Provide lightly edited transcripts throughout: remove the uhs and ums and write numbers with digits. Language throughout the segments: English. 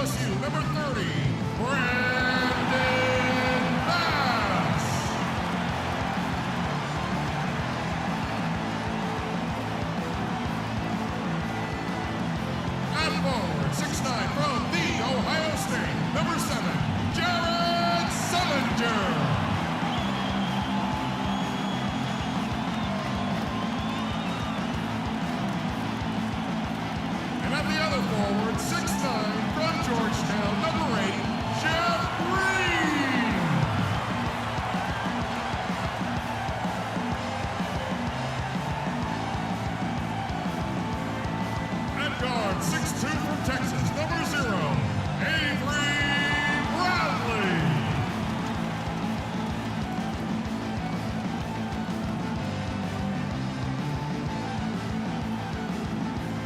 LSU, number 30, Brandon Bass. At forward, 6'9", from the Ohio State, number 7, Jared Sullinger. And at the other forward, 6'9", from Georgetown, number 8, Jeff Green. At guard, 6'2", from Texas, number 0, Avery Bradley.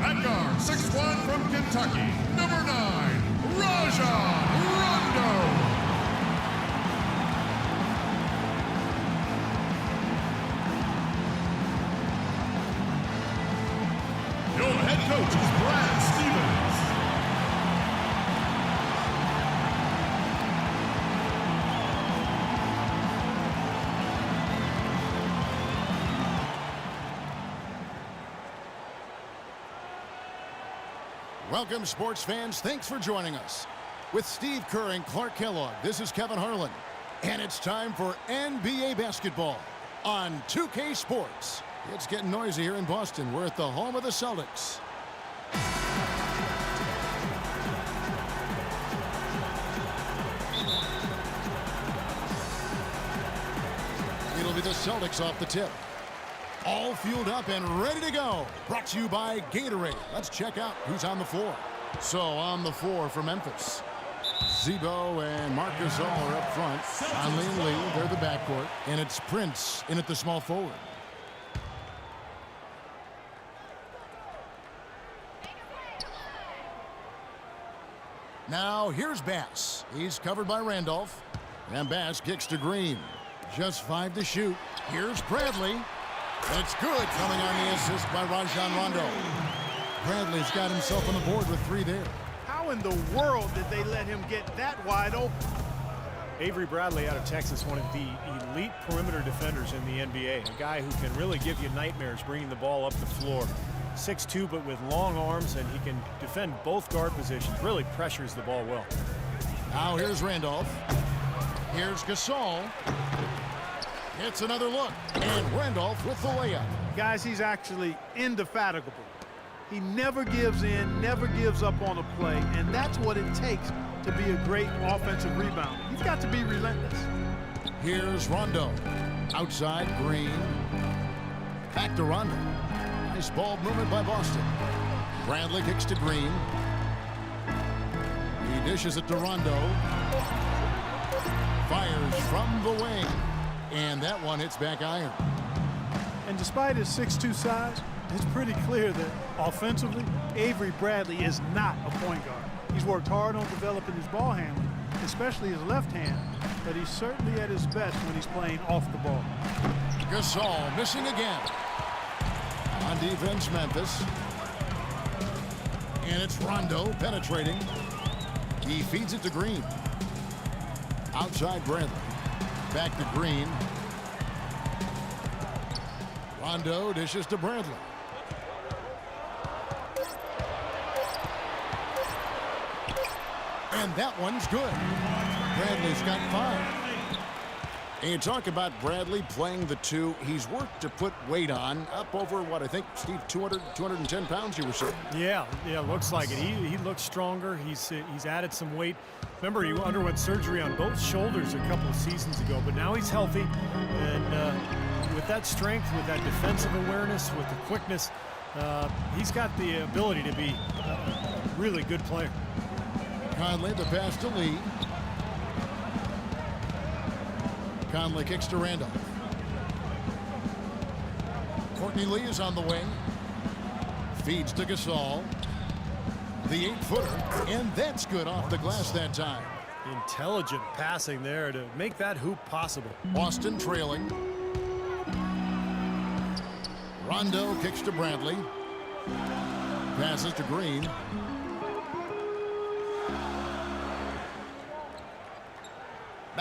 At guard, 6'1", from Kentucky, number 9, Rajon Rondo. Your head coach is Brad Stevens. Welcome, sports fans. Thanks for joining us. With Steve Kerr and Clark Kellogg, this is Kevin Harlan. And it's time for NBA basketball on 2K Sports. It's getting noisy here in Boston. We're at the home of the Celtics. It'll be the Celtics off the tip. All fueled up and ready to go. Brought to you by Gatorade. Let's check out who's on the floor. So on the floor for Memphis, Zebo and Marcus All are up front. Conley and Lee, they're the backcourt. And it's Prince in at the small forward. Now here's Bass. He's covered by Randolph. And Bass kicks to Green. Just 5 to shoot. Here's Bradley. It's good, coming on the assist by Rajon Rondo. Bradley's got himself on the board with 3 there. How in the world did they let him get that wide open? Avery Bradley out of Texas, one of the elite perimeter defenders in the NBA. A guy who can really give you nightmares bringing the ball up the floor. 6'2", but with long arms, and he can defend both guard positions. Really pressures the ball well. Now here's Randolph. Here's Gasol. It's another look, and Randolph with the layup. Guys, he's actually indefatigable. He never gives in, never gives up on a play, and that's what it takes to be a great offensive rebounder. You've got to be relentless. Here's Rondo. Outside, Green. Back to Rondo. Nice ball movement by Boston. Bradley kicks to Green. He dishes it to Rondo. Fires from the wing. And that one hits back iron. And despite his 6'2" size, it's pretty clear that offensively, Avery Bradley is not a point guard. He's worked hard on developing his ball handling, especially his left hand, but he's certainly at his best when he's playing off the ball. Gasol missing again. On defense, Memphis. And it's Rondo penetrating. He feeds it to Green. Outside Bradley. Back to Green. Rondo dishes to Bradley. And that one's good. Bradley's got 5. And you talk about Bradley playing the 2. He's worked to put weight on, up over, what, I think, Steve, 210 pounds, you were saying? Yeah, looks like it. He looks stronger. He's added some weight. Remember, he underwent surgery on both shoulders a couple of seasons ago, but now he's healthy. And with that strength, with that defensive awareness, with the quickness, he's got the ability to be a really good player. Conley, the pass to Lee. Conley kicks to Randolph. Courtney Lee is on the wing. Feeds to Gasol. The 8-footer, and that's good off the glass that time. Intelligent passing there to make that hoop possible. Boston trailing. Rondo kicks to Bradley. Passes to Green.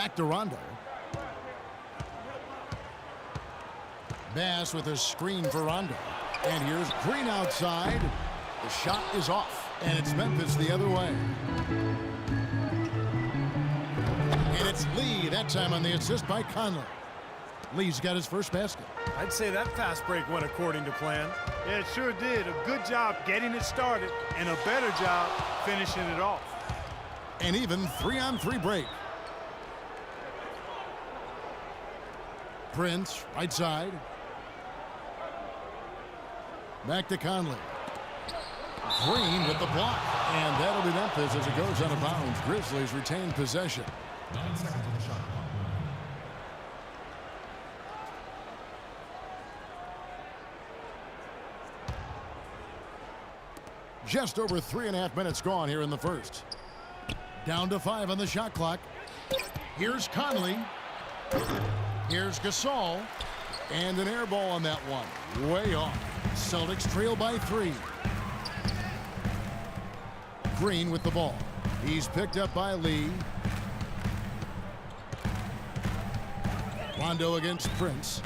Back to Rondo. Bass with a screen for Rondo. And here's Green outside. The shot is off. And it's Memphis the other way. And it's Lee that time on the assist by Conley. Lee's got his first basket. I'd say that fast break went according to plan. Yeah, it sure did. A good job getting it started and a better job finishing it off. An even 3-on-3 break. Prince, right side. Back to Conley. Green with the block. And that'll be Memphis as it goes out of bounds. Grizzlies retain possession. 9 seconds on the shot clock. Just over 3.5 minutes gone here in the first. Down to 5 on the shot clock. Here's Conley. Here's Gasol. And an air ball on that one. Way off. Celtics trail by 3. Green with the ball. He's picked up by Lee. Rondo against Prince.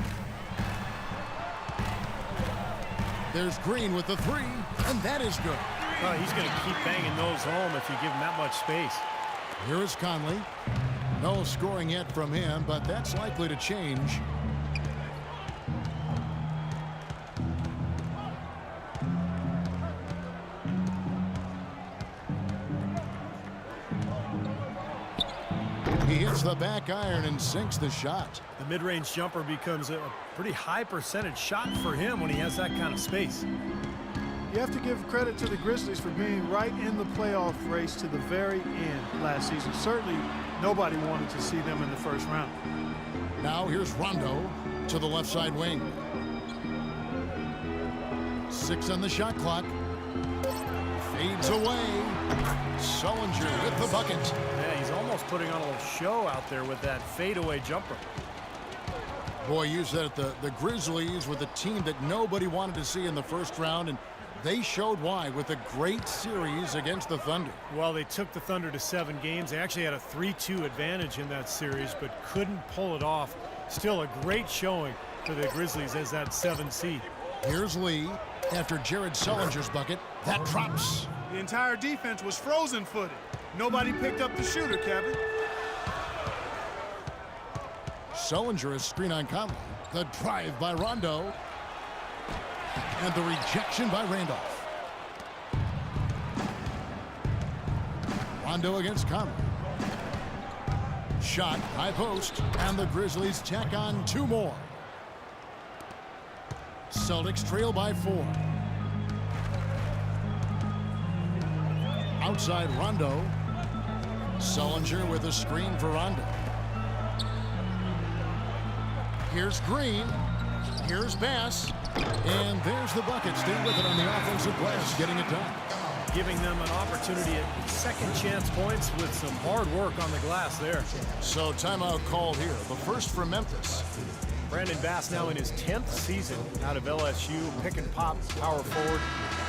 There's Green with the 3, and that is good. He's going to keep banging those home if you give him that much space. Here is Conley. No scoring yet from him, but that's likely to change. He hits the back iron and sinks the shot. The mid-range jumper becomes a pretty high percentage shot for him when he has that kind of space. You have to give credit to the Grizzlies for being right in the playoff race to the very end last season. Certainly, nobody wanted to see them in the first round. Now here's Rondo to the left side wing. 6 on the shot clock. Fades away. Sullinger with the bucket. Yeah, he's almost putting on a little show out there with that fadeaway jumper. Boy, you said it, the Grizzlies were the team that nobody wanted to see in the first round, and they showed why with a great series against the Thunder. Well, they took the Thunder to 7 games. They actually had a 3-2 advantage in that series, but couldn't pull it off. Still a great showing for the Grizzlies as that 7 seed. Here's Lee after Jared Sullinger's bucket. That drops. The entire defense was frozen-footed. Nobody picked up the shooter, Kevin. Sullinger is screen on Conley. The drive by Rondo. And the rejection by Randolph. Rondo against Conley. Shot, high post, and the Grizzlies tack on 2 more. Celtics trail by 4. Outside Rondo. Sullinger with a screen for Rondo. Here's Green. Here's Bass. And there's the bucket. Stay with it on the offensive glass, getting it done. Giving them an opportunity at second chance points with some hard work on the glass there. So timeout called here. The first for Memphis. Brandon Bass now in his 10th season out of LSU. Pick and pop, power forward.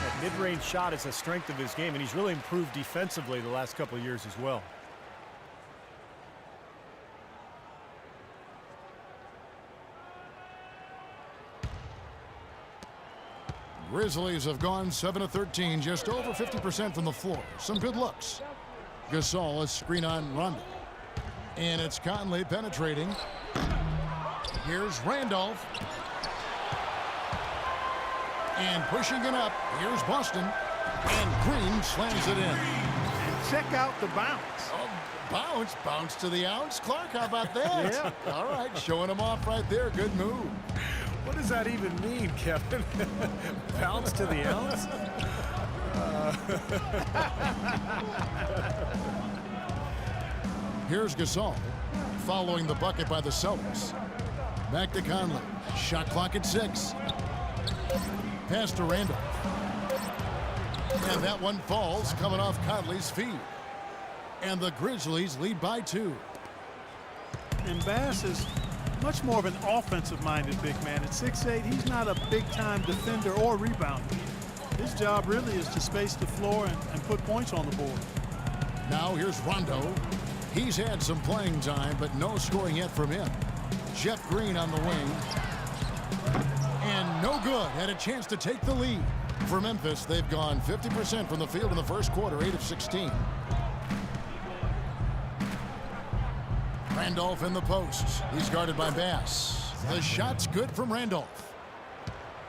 That mid-range shot is a strength of his game, and he's really improved defensively the last couple of years as well. Grizzlies have gone 7 of 13, just over 50% from the floor. Some good looks. Gasol is screen on Rondo. And it's Conley penetrating. Here's Randolph. And pushing it up. Here's Boston. And Green slams it in. And check out the bounce. Oh, bounce to the ounce. Clark, how about that? Yeah. All right, showing him off right there. Good move. What does that even mean, Kevin? Bounce to the ounce? Here's Gasol following the bucket by the Celtics. Back to Conley. Shot clock at 6. Pass to Randolph. And that one falls coming off Conley's feet. And the Grizzlies lead by 2. And Bass is much more of an offensive-minded big man. At 6'8", he's not a big-time defender or rebounder. His job really is to space the floor and put points on the board. Now here's Rondo. He's had some playing time, but no scoring yet from him. Jeff Green on the wing. And no good. Had a chance to take the lead. For Memphis, they've gone 50% from the field in the first quarter, 8 of 16. Randolph in the post. He's guarded by Bass. The shot's good from Randolph.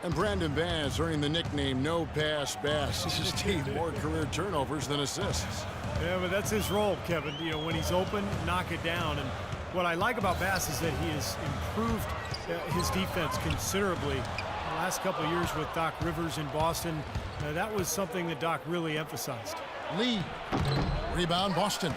And Brandon Bass earning the nickname No Pass Bass. His team more career turnovers than assists. Yeah, but that's his role, Kevin. You know, when he's open, knock it down. And what I like about Bass is that he has improved his defense considerably. The last couple of years with Doc Rivers in Boston, that was something that Doc really emphasized. Lee. Rebound, Boston.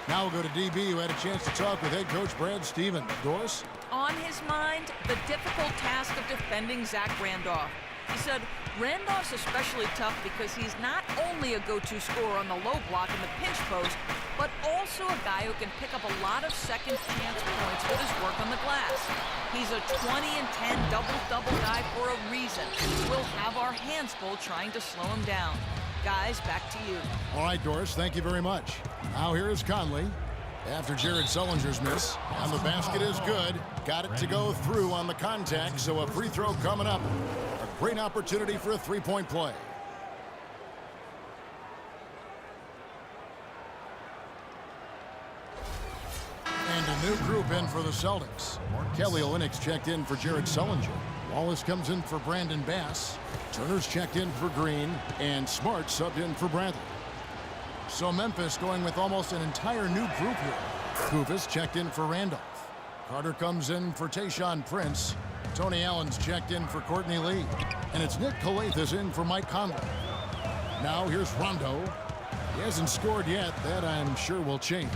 Now we'll go to DB, who had a chance to talk with head coach Brad Stevens. Doris? On his mind, the difficult task of defending Zach Randolph. He said, Randolph's especially tough because he's not only a go-to scorer on the low block in the pinch post, but also a guy who can pick up a lot of second chance points with his work on the glass. He's a 20 and 10 double-double guy for a reason. We'll have our hands full trying to slow him down. Guys, back to you. All right, Doris, thank you very much. Now here is Conley. After Jared Sullinger's miss, and the basket is good. Got it to go through on the contact, so a free throw coming up. A great opportunity for a three-point play. And a new group in for the Celtics. Kelly Olynyk's checked in for Jared Sullinger. Wallace comes in for Brandon Bass. Turner's checked in for Green, and Smart subbed in for Bradley. So Memphis going with almost an entire new group here. Kufis checked in for Randolph. Carter comes in for Tayshaun Prince. Tony Allen's checked in for Courtney Lee. And it's Nick Calathis in for Mike Conley. Now here's Rondo. He hasn't scored yet. That I'm sure will change.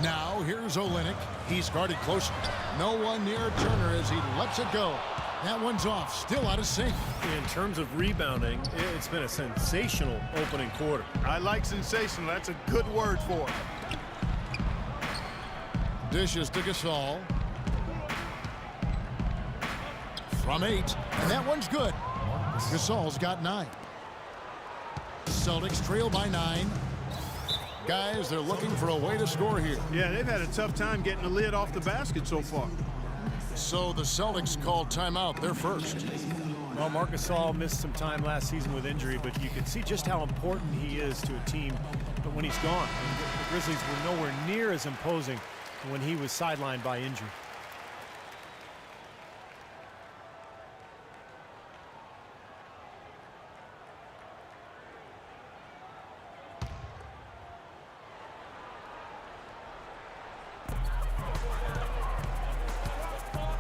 Now here's Olynyk. He's guarded close. No one near Turner as he lets it go. That one's off, still out of sync. In terms of rebounding, it's been a sensational opening quarter. I like sensational. That's a good word for it. Dishes to Gasol. From 8, and that one's good. Gasol's got 9. Celtics trail by 9. Guys, they're looking for a way to score here. Yeah, they've had a tough time getting the lid off the basket so far. So the Celtics called timeout. They're first. Well, Marc Gasol missed some time last season with injury, but you can see just how important he is to a team. But when he's gone, the Grizzlies were nowhere near as imposing when he was sidelined by injury.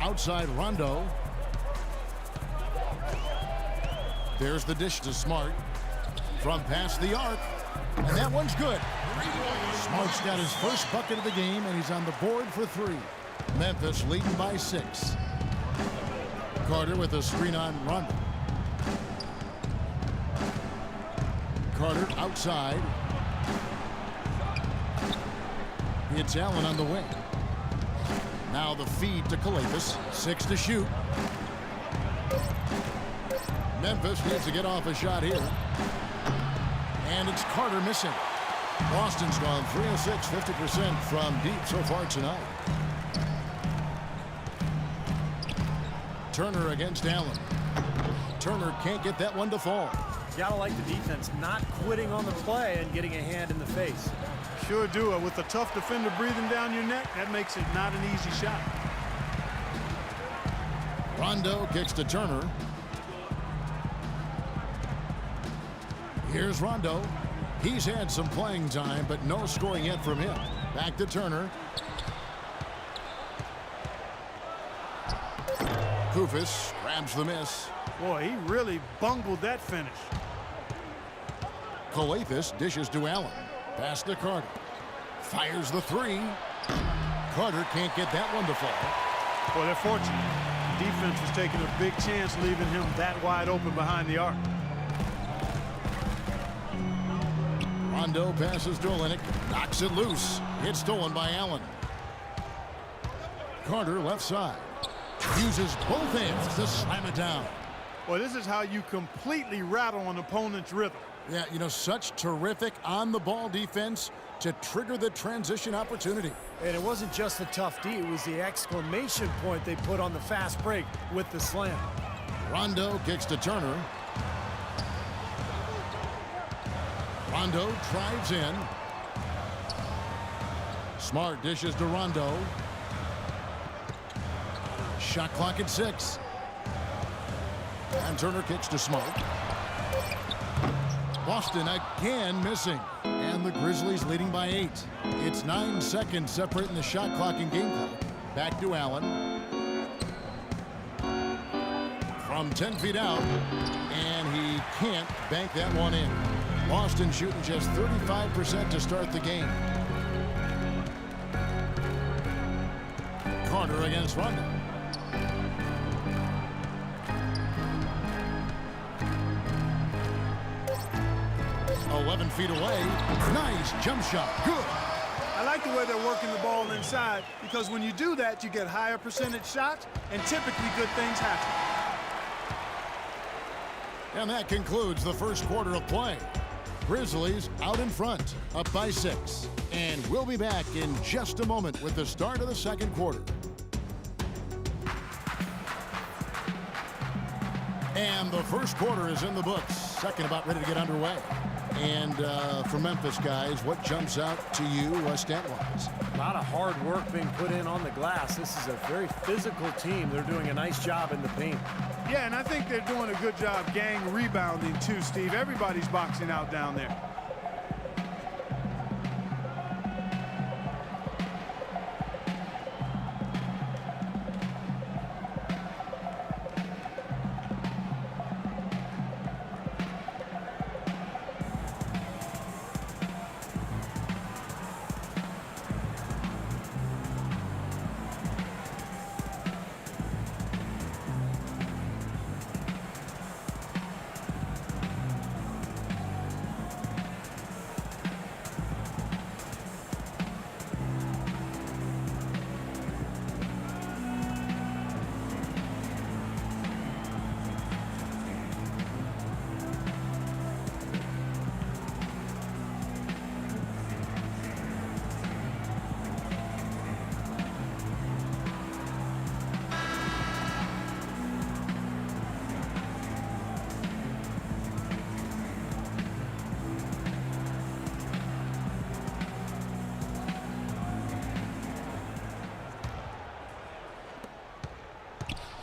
Outside Rondo. There's the dish to Smart. From past the arc. And that one's good. Smart's got his first bucket of the game, and he's on the board for 3. Memphis leading by 6. Carter with a screen on Rondo. Carter outside. It's Allen on the wing. Now the feed to Calathis. 6 to shoot. Memphis needs to get off a shot here. And it's Carter missing. Boston's gone 3 of 6, 50% from deep so far tonight. Turner against Allen. Turner can't get that one to fall. You gotta like the defense not quitting on the play and getting a hand in the face. Sure do. With a tough defender breathing down your neck, that makes it not an easy shot. Rondo kicks to Turner. Here's Rondo. He's had some playing time, but no scoring yet from him. Back to Turner. Kufis grabs the miss. Boy, he really bungled that finish. Calathis dishes to Allen. Pass to Carter. Fires the 3. Carter can't get that one to fall. Boy, they're fortunate. Defense was taking a big chance leaving him that wide open behind the arc. Rondo passes to Olynyk. Knocks it loose. It's stolen by Allen. Carter left side. Uses both hands to slam it down. Well, this is how you completely rattle an opponent's rhythm. Yeah, you know, such terrific on-the-ball defense to trigger the transition opportunity. And it wasn't just the tough D, it was the exclamation point they put on the fast break with the slam. Rondo kicks to Turner. Rondo drives in. Smart dishes to Rondo. Shot clock at 6. And Turner kicks to Smart. Boston again missing. And the Grizzlies leading by 8. It's 9 seconds separating the shot clock and game clock. Back to Allen. From 10 feet out. And he can't bank that one in. Boston shooting just 35% to start the game. Carter against Rondo. "11 feet away. Nice jump shot. Good. I like the way they're working the ball inside because when you do that, you get higher percentage shots and typically good things happen. And that concludes the first quarter of play. Grizzlies out in front, up by 6. And we'll be back in just a moment with the start of the second quarter. And the first quarter is in the books. Second about ready to get underway. And for Memphis, guys, what jumps out to you stat-wise? A lot of hard work being put in on the glass. This is a very physical team. They're doing a nice job in the paint. Yeah, and I think they're doing a good job gang rebounding too, Steve. Everybody's boxing out down there.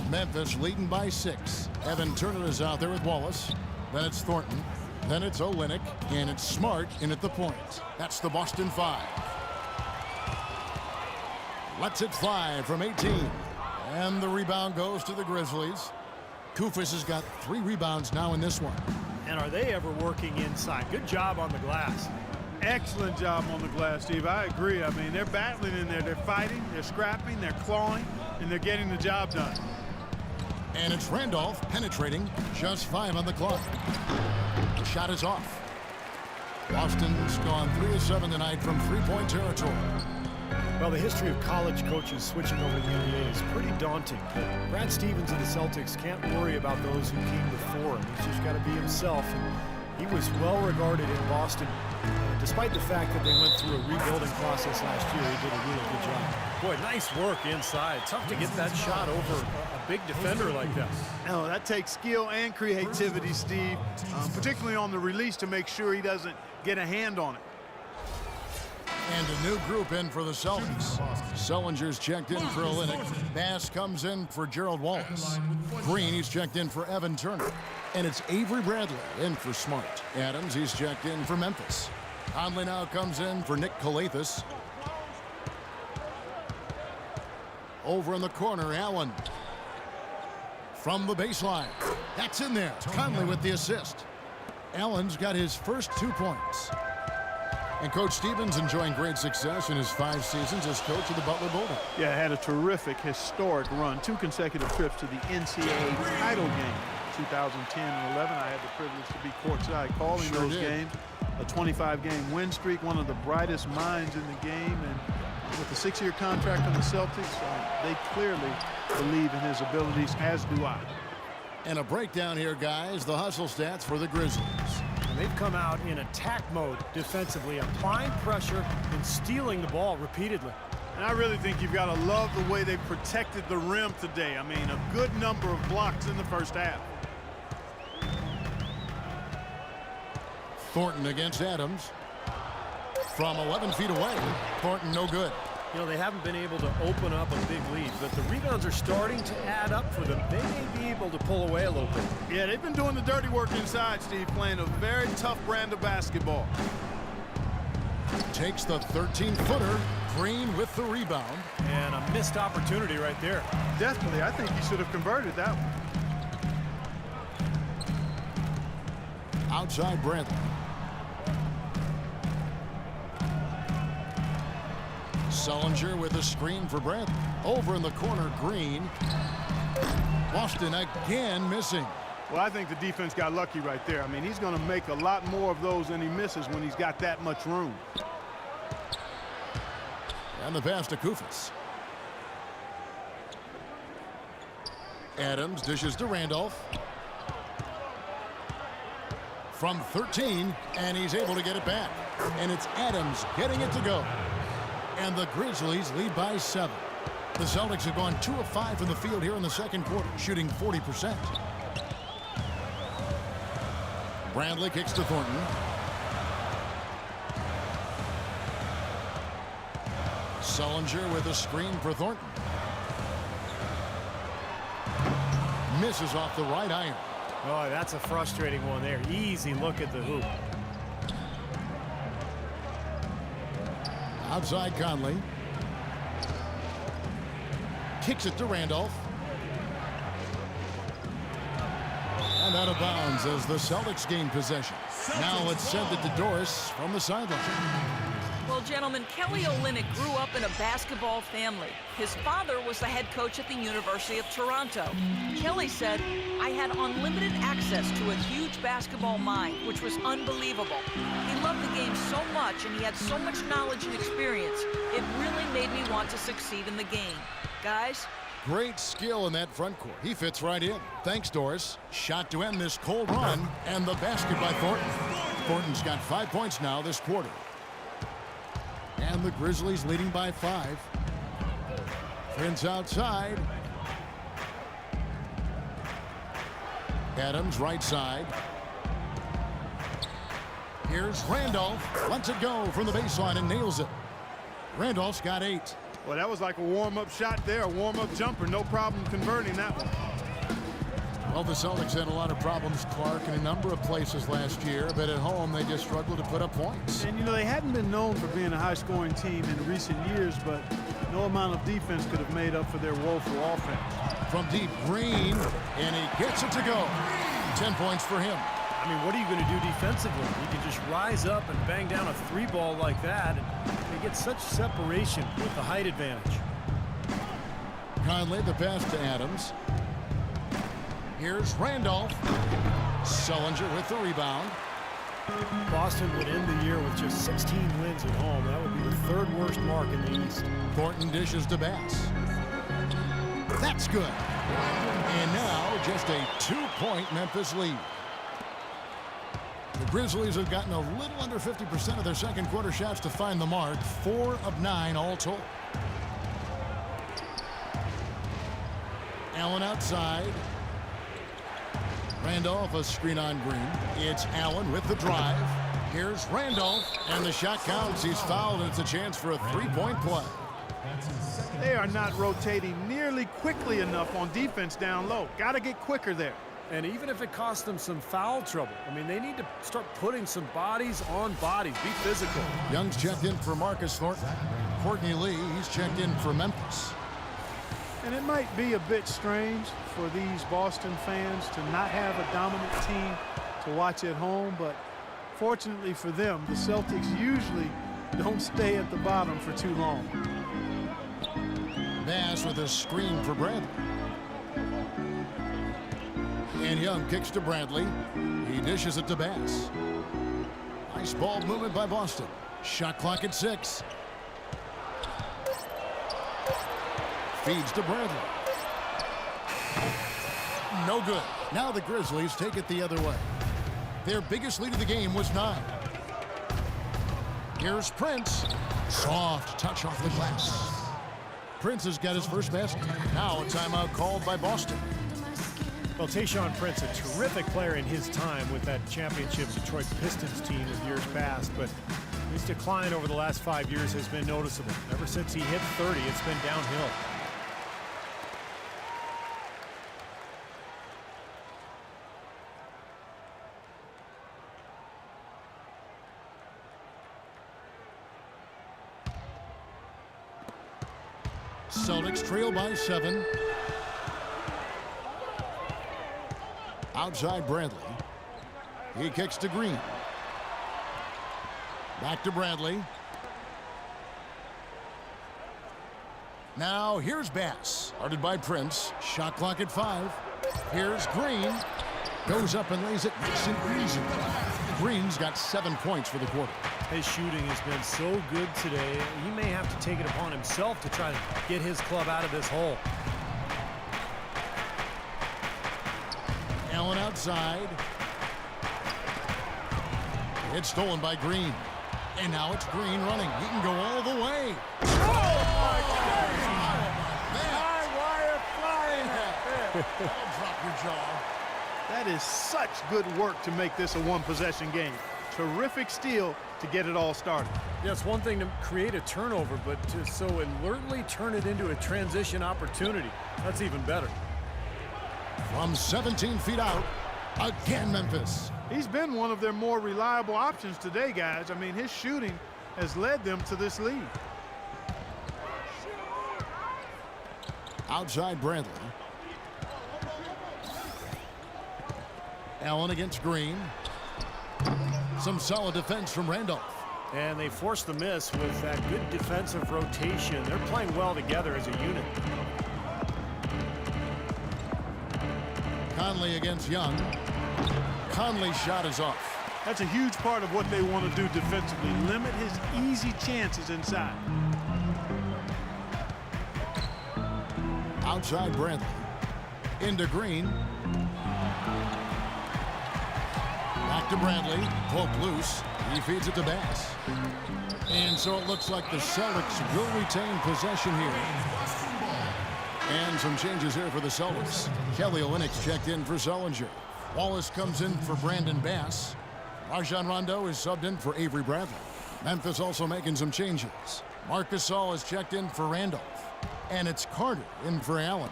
Memphis leading by 6. Evan Turner is out there with Wallace. Then it's Thornton. Then it's Olynyk. And it's Smart in at the point. That's the Boston 5. Lets it fly from 18. And the rebound goes to the Grizzlies. Kufis has got 3 rebounds now in this one. And are they ever working inside? Good job on the glass. Excellent job on the glass, Steve. I agree. I mean, they're battling in there. They're fighting, they're scrapping, they're clawing, and they're getting the job done. And it's Randolph penetrating. Just 5 on the clock. The shot is off. Boston's gone 3 of 7 tonight from three-point territory. Well, the history of college coaches switching over to the NBA is pretty daunting. But Brad Stevens of the Celtics can't worry about those who came before him. He's just got to be himself. And he was well regarded in Boston. Despite the fact that they went through a rebuilding process last year, he did a really good job. Boy, nice work inside. Tough to get that shot over a big defender like that. No, that takes skill and creativity, Steve, particularly on the release to make sure he doesn't get a hand on it. And a new group in for the Celtics. Sellinger's checked in for Olynyk. Bass comes in for Gerald Wallace. Green, he's checked in for Evan Turner. And it's Avery Bradley in for Smart. Adams, he's checked in for Memphis. Conley now comes in for Nick Calathis. Over in the corner, Allen. From the baseline. That's in there. Conley with the assist. Allen's got his first 2 points. And Coach Stevens enjoying great success in his 5 seasons as coach of the Butler Bulldogs. Yeah, had a terrific, historic run. 2 consecutive trips to the NCAA title game. 2010 and 11, I had the privilege to be courtside calling those games. A 25-game win streak, one of the brightest minds in the game. And with a 6-year contract on the Celtics, they clearly believe in his abilities, as do I. And a breakdown here, guys. The hustle stats for the Grizzlies. And they've come out in attack mode defensively, applying pressure and stealing the ball repeatedly. And I really think you've got to love the way they protected the rim today. I mean, a good number of blocks in the first half. Thornton against Adams. From 11 feet away, Thornton no good. You know, they haven't been able to open up a big lead, but the rebounds are starting to add up for them. They may be able to pull away a little bit. Yeah, they've been doing the dirty work inside, Steve, playing a very tough brand of basketball. Takes the 13-footer. Green with the rebound. And a missed opportunity right there. Definitely, I think he should have converted that one. Outside Bradley. Sullinger with a screen for Bradley. Over in the corner, Green. Boston again missing. Well, I think the defense got lucky right there. I mean, he's going to make a lot more of those than he misses when he's got that much room. And the pass to Koufos. Adams dishes to Randolph. From 13, and he's able to get it back. And it's Adams getting it to go. And the Grizzlies lead by 7. The Celtics have gone 2 of 5 from the field here in the second quarter, shooting 40%. Bradley kicks to Thornton. Sullinger with a screen for Thornton. Misses off the right iron. Oh, that's a frustrating one there. Easy look at the hoop. Outside Conley. Kicks it to Randolph. And out of bounds as the Celtics gain possession. Now let's send it to Doris from the sideline. Well, gentlemen, Kelly Olynyk grew up in a basketball family. His father was the head coach at the University of Toronto. Kelly said, "I had unlimited access to a huge basketball mind, which was unbelievable. He loved the game so much, and he had so much knowledge and experience. It really made me want to succeed in the game." Guys, Great skill in that front court. He fits right in. Thanks, Doris. Shot to end this cold run, and the basket by Thornton. Thornton's got 5 points now this quarter. And the Grizzlies leading by 5. Prince outside. Adams right side. Here's Randolph. Lets it go from the baseline and nails it. Randolph's got 8. Well, that was like a warm-up shot there, a warm-up jumper. No problem converting that one. Well, the Celtics had a lot of problems, Clark, in a number of places last year, but at home they just struggled to put up points. And, you know, they hadn't been known for being a high-scoring team in recent years, but no amount of defense could have made up for their woeful offense. From deep, Green, and he gets it to go. 10 points for him. I mean, what are you going to do defensively? You can just rise up and bang down a 3-ball like that, and they get such separation with the height advantage. Conley, the pass to Adams. Here's Randolph. Sullinger with the rebound. Boston would end the year with just 16 wins at home. That would be the 3rd worst mark in the East. Thornton dishes to Bass. That's good. And now just a 2-point Memphis lead. The Grizzlies have gotten a little under 50% of their second quarter shots to find the mark. 4 of 9 all told. Allen outside. Randolph a screen on Green. It's Allen with the drive. Here's Randolph, and the shot counts. He's fouled, and it's a chance for a 3-point play. They are not rotating nearly quickly enough on defense down low. Got to get quicker there. And even if it costs them some foul trouble, I mean, they need to start putting some bodies on bodies. Be physical. Young's checked in for Marcus Thornton. Courtney Lee, he's checked in for Memphis. And it might be a bit strange for these Boston fans to not have a dominant team to watch at home, but fortunately for them, the Celtics usually don't stay at the bottom for too long. Bass with a screen for Bradley. And Young kicks to Bradley. He dishes it to Bass. Nice ball movement by Boston. Shot clock at 6. Feeds to Bradley. No good. Now the Grizzlies take it the other way. Their biggest lead of the game was 9. Here's Prince. Soft touch off the glass. Prince has got his first basket. Now a timeout called by Boston. Well, Tayshaun Prince, a terrific player in his time with that championship Detroit Pistons team of years past, but his decline over the last 5 years has been noticeable. Ever since he hit 30, it's been downhill. Celtics trail by 7. Outside Bradley. He kicks to Green. Back to Bradley. Now here's Bass. Guarded by Prince. Shot clock at 5. Here's Green. Goes up and lays it nice and easy. Green's got 7 points for the quarter. His shooting has been so good today, he may have to take it upon himself to try to get his club out of this hole. Allen outside. It's stolen by Green. And now it's Green running. He can go all the way. Drop your jaw. That is such good work to make this a one-possession game. Terrific steal to get it all started. Yeah, it's one thing to create a turnover, but to so alertly turn it into a transition opportunity, that's even better. From 17 feet out, again Memphis. He's been one of their more reliable options today, guys. I mean, his shooting has led them to this lead. Outside Bradley. Allen against Green. Some solid defense from Randolph. And they forced the miss with that good defensive rotation. They're playing well together as a unit. Conley against Young. Conley's shot is off. That's a huge part of what they want to do defensively. Limit his easy chances inside. Outside Bradley. Into Green. Back to Bradley. Poke loose. He feeds it to Bass. And so it looks like the Celtics will retain possession here. And some changes here for the Celtics. Kelly Olynyk's checked in for Sullinger. Wallace comes in for Brandon Bass. Rajon Rondo is subbed in for Avery Bradley. Memphis also making some changes. Marc Gasol is checked in for Randolph. And it's Carter in for Allen.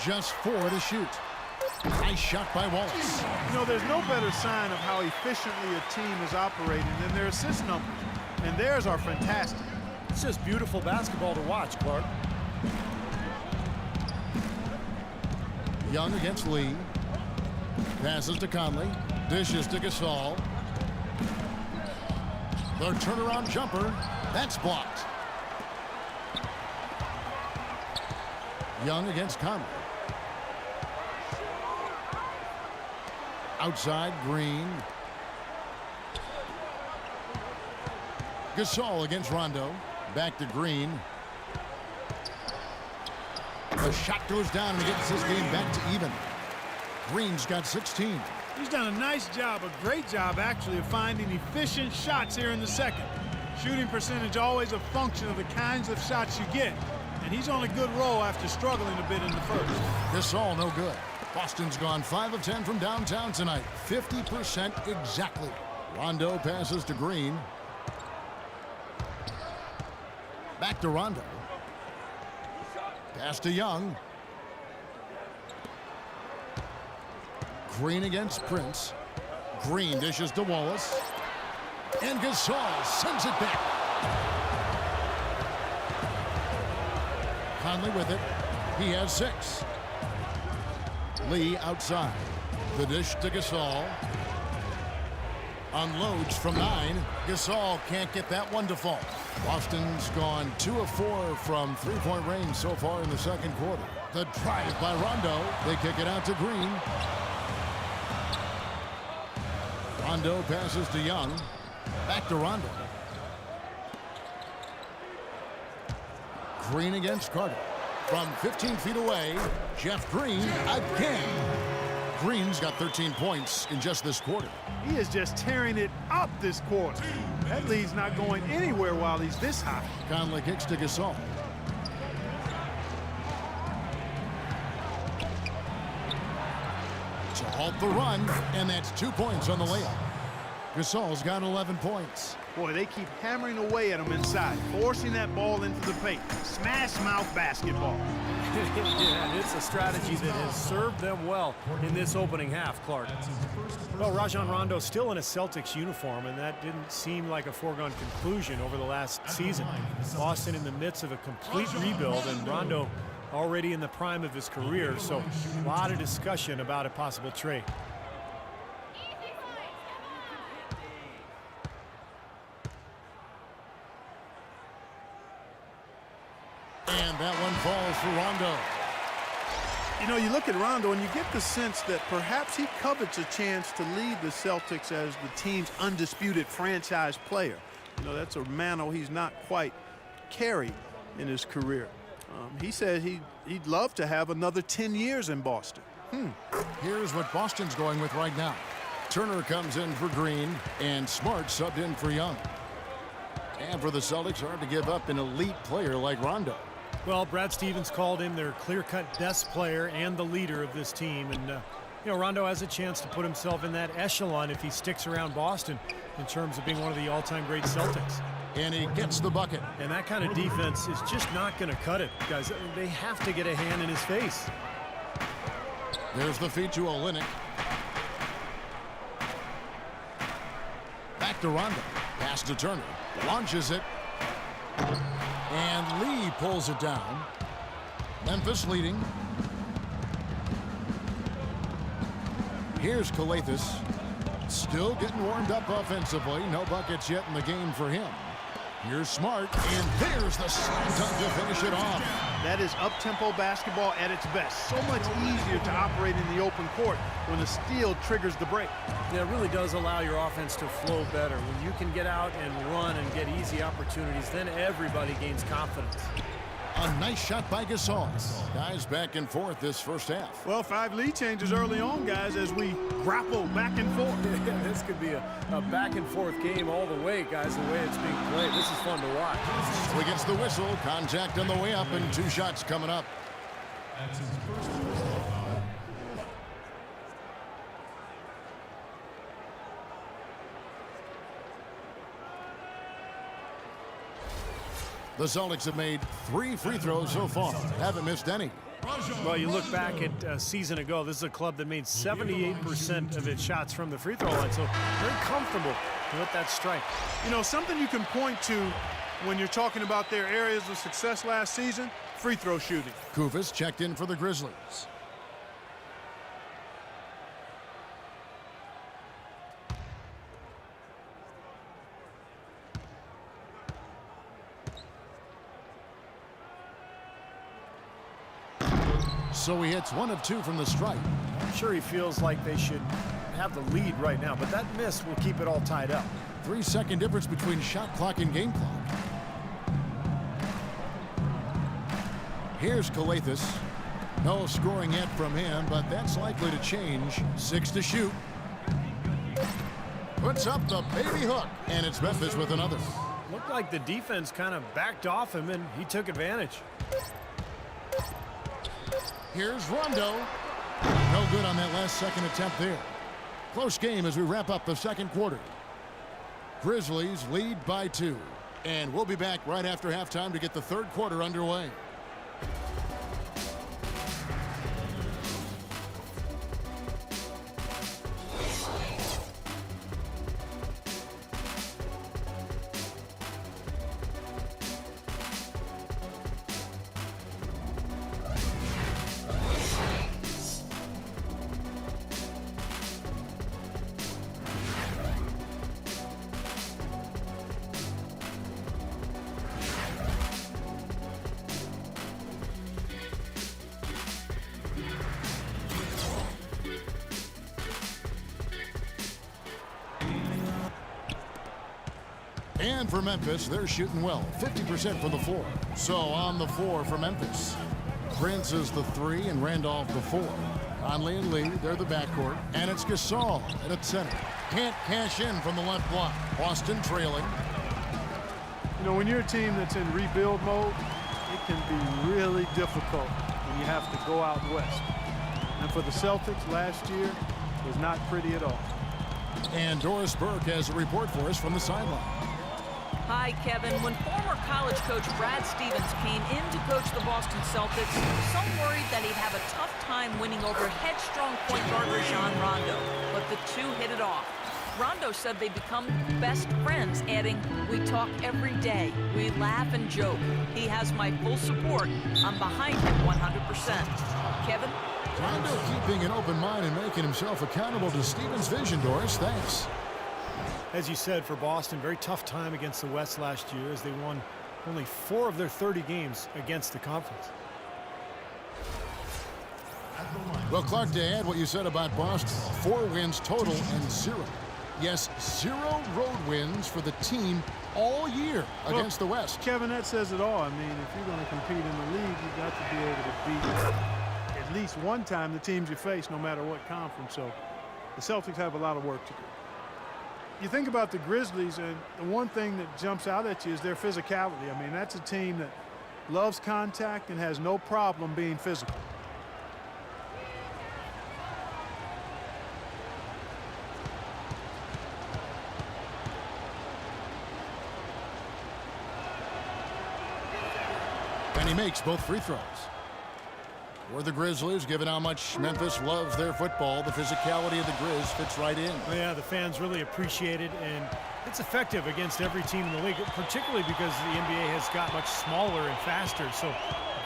Just 4 to shoot. Nice shot by Wallace. You know, there's no better sign of how efficiently a team is operating than their assist numbers. And theirs are fantastic. It's just beautiful basketball to watch, Clark. Young against Lee. Passes to Conley. Dishes to Gasol. The turnaround jumper. That's blocked. Young against Conley. Outside Green. Gasol against Rondo. Back to Green. The shot goes down and he gets this game back to even. Green's got 16. He's done a nice job, a great job actually, of finding efficient shots here in the second. Shooting percentage always a function of the kinds of shots you get. And he's on a good roll after struggling a bit in the first. Gasol no good. Boston's gone 5 of 10 from downtown tonight. 50% exactly. Rondo passes to Green. Back to Rondo. Pass to Young. Green against Prince. Green dishes to Wallace. And Gasol sends it back. Conley with it. He has 6. Lee outside. The dish to Gasol. Unloads from 9. Gasol can't get that one to fall. Boston's gone 2 of 4 from three-point range so far in the second quarter. The drive by Rondo. They kick it out to Green. Rondo passes to Young. Back to Rondo. Green against Carter. From 15 feet away, Jeff Green again. Green's got 13 points in just this quarter. He is just tearing it up this quarter. That lead's not going anywhere while he's this high. Conley kicks to Gasol. To halt the run, and that's 2 points on the layup. Gasol's got 11 points. Boy, they keep hammering away at him inside, forcing that ball into the paint. Smash mouth basketball. Yeah, it's a strategy that has served them well in this opening half, Clark. Well, Rajon Rondo still in a Celtics uniform, and that didn't seem like a foregone conclusion over the last season. Boston in the midst of a complete rebuild, and Rondo already in the prime of his career, so a lot of discussion about a possible trade. And that one falls for Rondo. You know, you look at Rondo and you get the sense that perhaps he covets a chance to lead the Celtics as the team's undisputed franchise player. You know, that's a mantle he's not quite carried in his career. He said he'd love to have another 10 years in Boston. Here's what Boston's going with right now. Turner comes in for Green, and Smart subbed in for Young. And for the Celtics, hard to give up an elite player like Rondo. Well, Brad Stevens called him their clear-cut best player and the leader of this team. And, you know, Rondo has a chance to put himself in that echelon if he sticks around Boston in terms of being one of the all-time great Celtics. And he gets the bucket. And that kind of defense is just not going to cut it, guys. They have to get a hand in his face. There's the feed to Olynyk. Back to Rondo. Pass to Turner. Launches it. And Lee pulls it down. Memphis leading. Here's Calathes. Still getting warmed up offensively. No buckets yet in the game for him. Here's Smart, and there's the slam dunk to finish it off. That is up-tempo basketball at its best. So much easier to operate in the open court when the steal triggers the break. Yeah, it really does allow your offense to flow better. When you can get out and run and get easy opportunities, then everybody gains confidence. A nice shot by Gasol. Guys back and forth this first half. Well, 5 lead changes early on, guys, as we grapple back and forth. Yeah, this could be a back and forth game all the way, guys, the way it's being played. This is fun to watch. So he gets the whistle. Contact on the way up, and 2 shots coming up. The Celtics have made 3 free throws so far. Haven't missed any. Well, you look back at a season ago, this is a club that made 78% of its shots from the free throw line, so very comfortable with that strike. You know, something you can point to when you're talking about their areas of success last season, free throw shooting. Kufis checked in for the Grizzlies. So he hits 1 of 2 from the stripe. I'm sure he feels like they should have the lead right now, but that miss will keep it all tied up. 3-second difference between shot clock and game clock. Here's Calathes. No scoring yet from him, but that's likely to change. 6 to shoot. Puts up the baby hook, and it's Memphis with another. Looked like the defense kind of backed off him, and he took advantage. Here's Rondo. No good on that last second attempt there. Close game as we wrap up the second quarter. Grizzlies lead by 2. And we'll be back right after halftime to get the third quarter underway. And for Memphis, they're shooting well, 50% from the floor. So on the floor for Memphis, Prince is the 3 and Randolph the 4. Conley and Lee, they're the backcourt. And it's Gasol at center. Can't cash in from the left block. Boston trailing. You know, when you're a team that's in rebuild mode, it can be really difficult when you have to go out west. And for the Celtics last year, it was not pretty at all. And Doris Burke has a report for us from the sideline. Hi, Kevin. When former college coach Brad Stevens came in to coach the Boston Celtics, some worried that he'd have a tough time winning over headstrong point guard Rajon Rondo. But the two hit it off. Rondo said they become best friends, adding, "We talk every day. We laugh and joke. He has my full support. I'm behind him 100%. Kevin? Rondo keeping an open mind and making himself accountable to Stevens' vision, Doris. Thanks. As you said, for Boston, very tough time against the West last year as they won only 4 of their 30 games against the conference. Well, Clark, to add what you said about Boston, 4 wins total and 0. Yes, 0 road wins for the team all year against the West. Kevin, that says it all. I mean, if you're going to compete in the league, you've got to be able to beat at least one time the teams you face, no matter what conference. So the Celtics have a lot of work to do. You think about the Grizzlies, and the one thing that jumps out at you is their physicality. I mean, that's a team that loves contact and has no problem being physical. And he makes both free throws. For the Grizzlies, given how much Memphis loves their football, the physicality of the Grizz fits right in. Well, yeah, the fans really appreciate it, and it's effective against every team in the league, particularly because the NBA has got much smaller and faster. So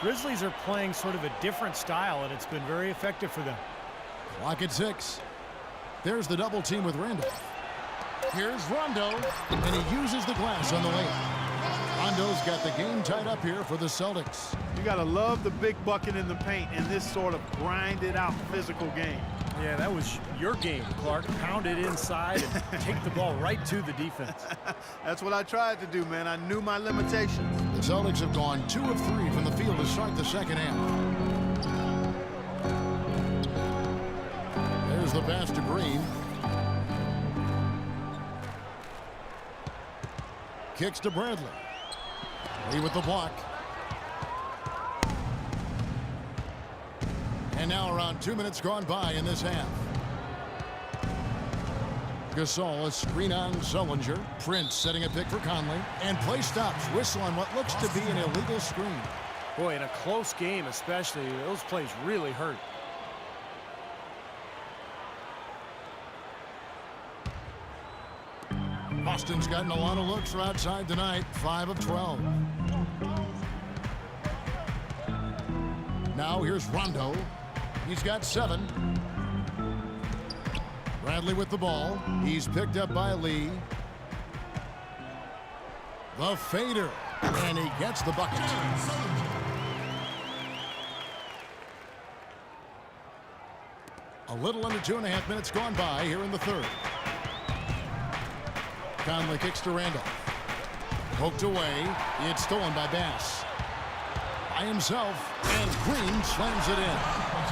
Grizzlies are playing sort of a different style, and it's been very effective for them. Clock at 6. There's the double team with Randolph. Here's Rondo, and he uses the glass on the layup. Rondo's got the game tied up here for the Celtics. You got to love the big bucket in the paint in this sort of grinded-out physical game. Yeah, that was your game, Clark. Pound it inside and take the ball right to the defense. That's what I tried to do, man. I knew my limitations. The Celtics have gone 2 of 3 from the field to start the second half. There's the pass to Green. Kicks to Bradley. Lee with the block. And now around 2 minutes gone by in this half. Gasol, a screen on Sullinger. Prince setting a pick for Conley. And play stops. Whistle on what looks to be an illegal screen. Boy, in a close game especially, those plays really hurt. Boston's gotten a lot of looks from outside tonight. 5 of 12. Now here's Rondo. He's got 7. Bradley with the ball. He's picked up by Lee. The fader. And he gets the bucket. A little under 2.5 minutes gone by here in the third. Conley kicks to Randolph. Poked away. It's stolen by Bass. By himself, and Green slams it in.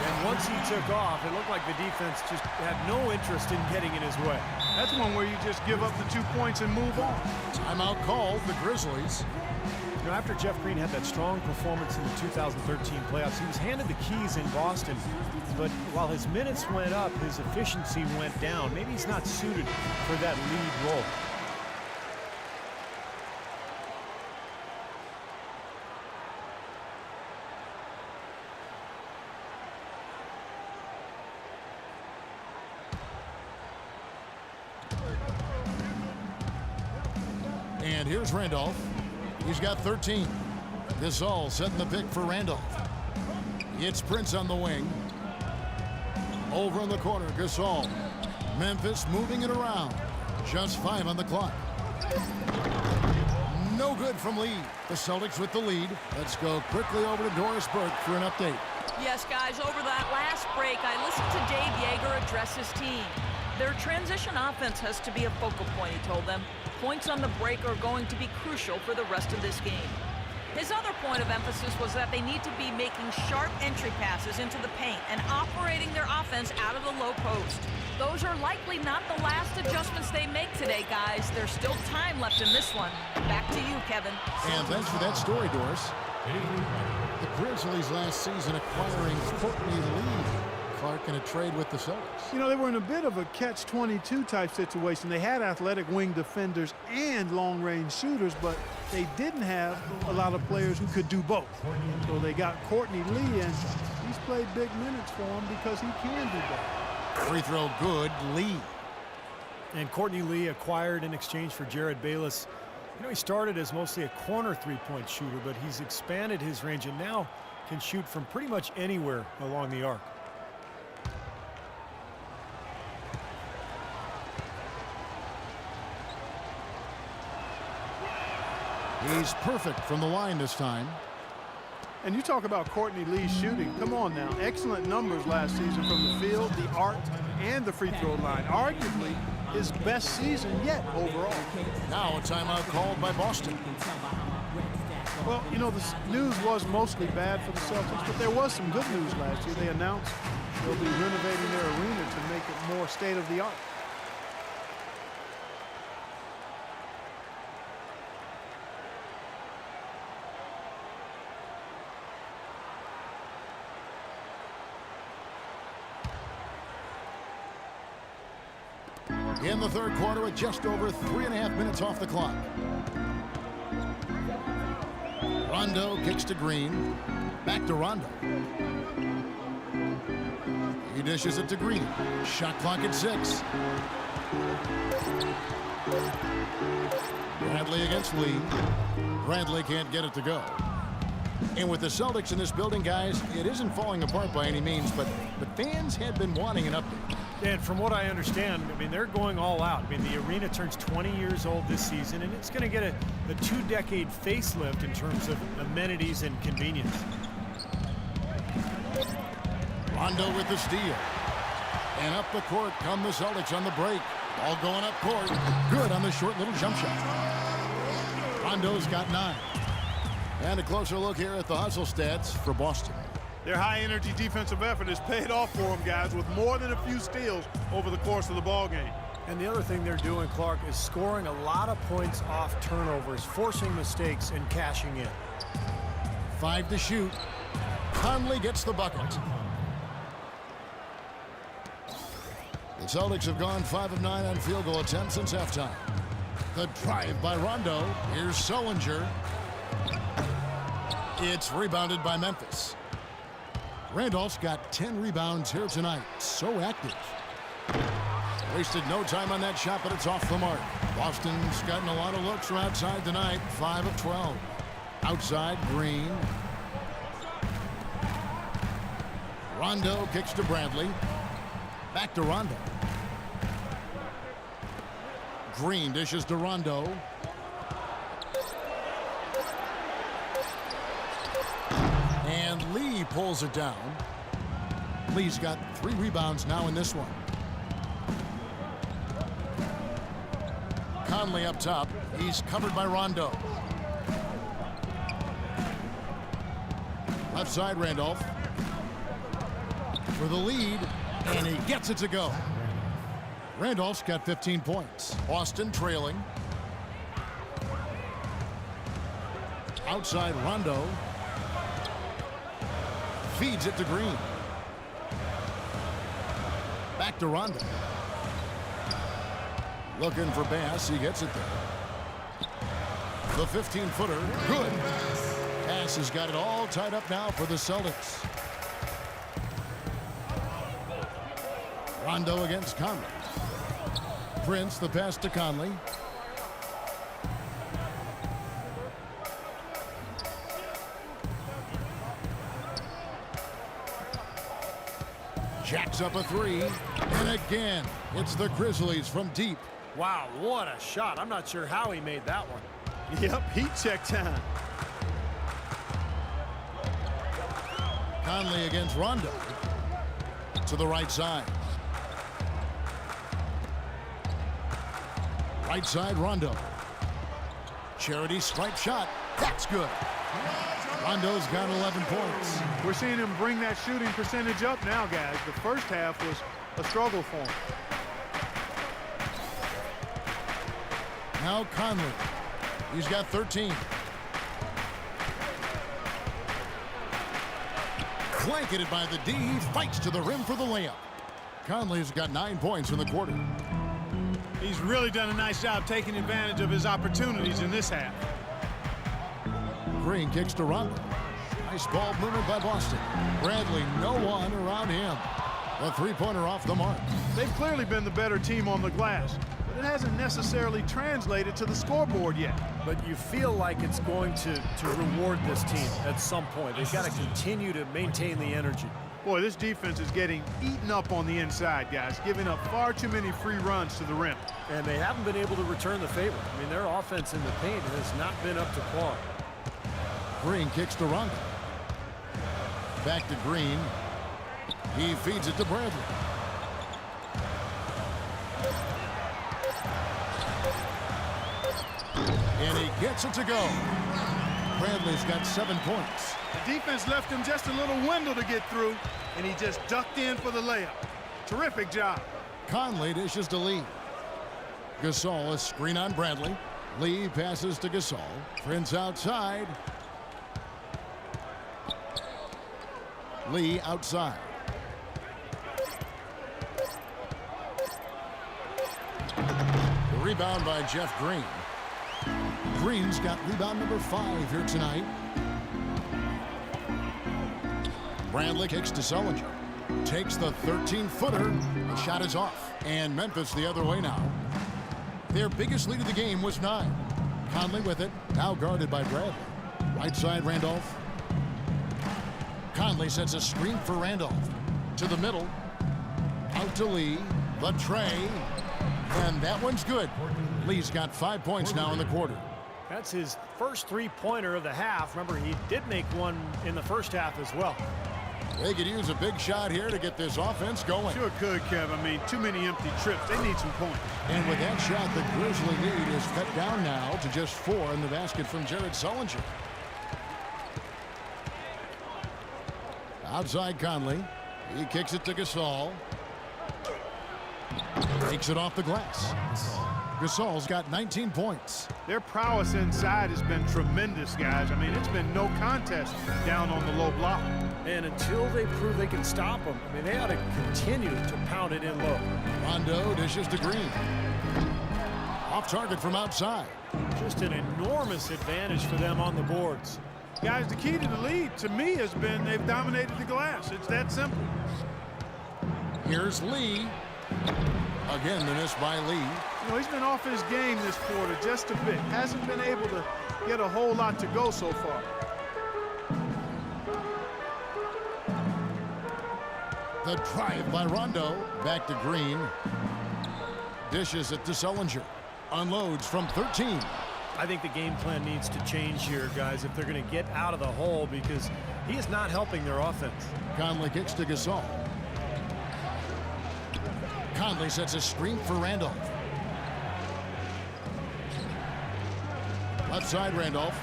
And once he took off, it looked like the defense just had no interest in getting in his way. That's one where you just give up the 2 points and move on. Timeout called the Grizzlies. You know, after Jeff Green had that strong performance in the 2013 playoffs, he was handed the keys in Boston. But while his minutes went up, his efficiency went down. Maybe he's not suited for that lead role. And here's Randolph. He's got 13. Gasol setting the pick for Randolph. It's Prince on the wing. Over in the corner, Gasol. Memphis moving it around. Just 5 on the clock. No good from Lee. The Celtics with the lead. Let's go quickly over to Doris Burke for an update. Yes, guys, over that last break, I listened to Dave Yeager address his team. Their transition offense has to be a focal point, he told them. Points on the break are going to be crucial for the rest of this game. His other point of emphasis was that they need to be making sharp entry passes into the paint and operating their offense out of the low post. Those are likely not the last adjustments they make today, guys. There's still time left in this one. Back to you, Kevin. And thanks for that story, Doris. The Grizzlies last season acquiring Courtney Lee. Clark in a trade with the Celtics. You know, they were in a bit of a catch-22 type situation. They had athletic wing defenders and long-range shooters, but they didn't have a lot of players who could do both. So they got Courtney Lee, and he's played big minutes for them because he can do both. Free throw good, Lee. And Courtney Lee acquired in exchange for Jared Bayless. You know, he started as mostly a corner three-point shooter, but he's expanded his range and now can shoot from pretty much anywhere along the arc. He's perfect from the line this time. And you talk about Courtney Lee's shooting. Come on now. Excellent numbers last season from the field, the arc, and the free throw line. Arguably his best season yet overall. Now a timeout called by Boston. Well, you know, the news was mostly bad for the Celtics, but there was some good news last year. They announced they'll be renovating their arena to make it more state-of-the-art. In the third quarter with just over 3.5 minutes off the clock. Rondo kicks to Green. Back to Rondo. He dishes it to Green. Shot clock at 6. Bradley against Lee. Bradley can't get it to go. And with the Celtics in this building, guys, it isn't falling apart by any means, but the fans had been wanting an update. And from what I understand, I mean, they're going all out. I mean, the arena turns 20 years old this season, and it's going to get a 2-decade facelift in terms of amenities and convenience. Rondo with the steal. And up the court come the Celtics on the break. Ball going up court. Good on the short little jump shot. Rondo's got 9. And a closer look here at the hustle stats for Boston. Their high-energy defensive effort has paid off for them, guys, with more than a few steals over the course of the ball game. And the other thing they're doing, Clark, is scoring a lot of points off turnovers, forcing mistakes and cashing in. 5 to shoot. Conley gets the bucket. The Celtics have gone 5 of 9 on field goal attempts since halftime. The drive by Rondo. Here's Sullinger. It's rebounded by Memphis. Randolph's got 10 rebounds here tonight. So active. Wasted no time on that shot, but it's off the mark. Boston's gotten a lot of looks from outside tonight. 5 of 12. Outside, Green. Rondo kicks to Bradley. Back to Rondo. Green dishes to Rondo. And Lee pulls it down. Lee's got 3 rebounds now in this one. Conley up top. He's covered by Rondo. Left side, Randolph. For the lead, and he gets it to go. Randolph's got 15 points. Boston trailing. Outside, Rondo. Feeds it to Green. Back to Rondo. Looking for Bass. He gets it there. The 15-footer. Good. Bass has got it all tied up now for the Celtics. Rondo against Conley. Prince, the pass to Conley. Jacks up a 3, and again, it's the Grizzlies from deep. Wow, what a shot. I'm not sure how he made that one. Yep, heat check time. Conley against Rondo. To the right side. Right side, Rondo. Charity stripe shot. That's good. Rondo's got 11 points. We're seeing him bring that shooting percentage up now, guys. The first half was a struggle for him. Now Conley. He's got 13. Blanketed by the D. He fights to the rim for the layup. Conley's got 9 points in the quarter. He's really done a nice job taking advantage of his opportunities in this half. Green kicks to Rondo. Nice ball movement by Boston. Bradley, no one around him. The three-pointer off the mark. They've clearly been the better team on the glass, but it hasn't necessarily translated to the scoreboard yet. But you feel like it's going to reward this team at some point. They've got to continue to maintain the energy. Boy, this defense is getting eaten up on the inside, guys, giving up far too many free runs to the rim. And they haven't been able to return the favor. I mean, their offense in the paint has not been up to par. Green kicks to Rondo. Back to Green. He feeds it to Bradley. And he gets it to go. Bradley's got 7 points. The defense left him just a little window to get through, and he just ducked in for the layup. Terrific job. Conley dishes to Lee. Gasol, a screen on Bradley. Lee passes to Gasol. Prince outside. Lee outside. The rebound by Jeff Green. Green's got rebound number 5 here tonight. Bradley kicks to Sullinger. Takes the 13-footer. The shot is off. And Memphis the other way now. Their biggest lead of the game was 9. Conley with it. Now guarded by Bradley. Right side, Randolph. Conley sets a screen for Randolph. To the middle. Out to Lee. The tray. And that one's good. Lee's got 5 points now in the quarter. That's his first three-pointer of the half. Remember, he did make one in the first half as well. They could use a big shot here to get this offense going. Sure could, Kev. I mean, too many empty trips. They need some points. And with that shot, the Grizzly lead is cut down now to just 4 in the basket from Jared Sullinger. Outside Conley. He kicks it to Gasol. Takes it off the glass. Gasol's got 19 points. Their prowess inside has been tremendous, guys. I mean, it's been no contest down on the low block. And until they prove they can stop them, I mean, they ought to continue to pound it in low. Rondo dishes to Green. Off target from outside. Just an enormous advantage for them on the boards. Guys, the key to the lead, to me, has been they've dominated the glass. It's that simple. Here's Lee. Again, the miss by Lee. You know, he's been off his game this quarter just a bit. Hasn't been able to get a whole lot to go so far. The drive by Rondo. Back to Green. Dishes it to Sullinger. Unloads from 13. I think the game plan needs to change here, guys, if they're going to get out of the hole, because he is not helping their offense. Conley kicks to Gasol. Conley sets a screen for Randolph. Left side, Randolph.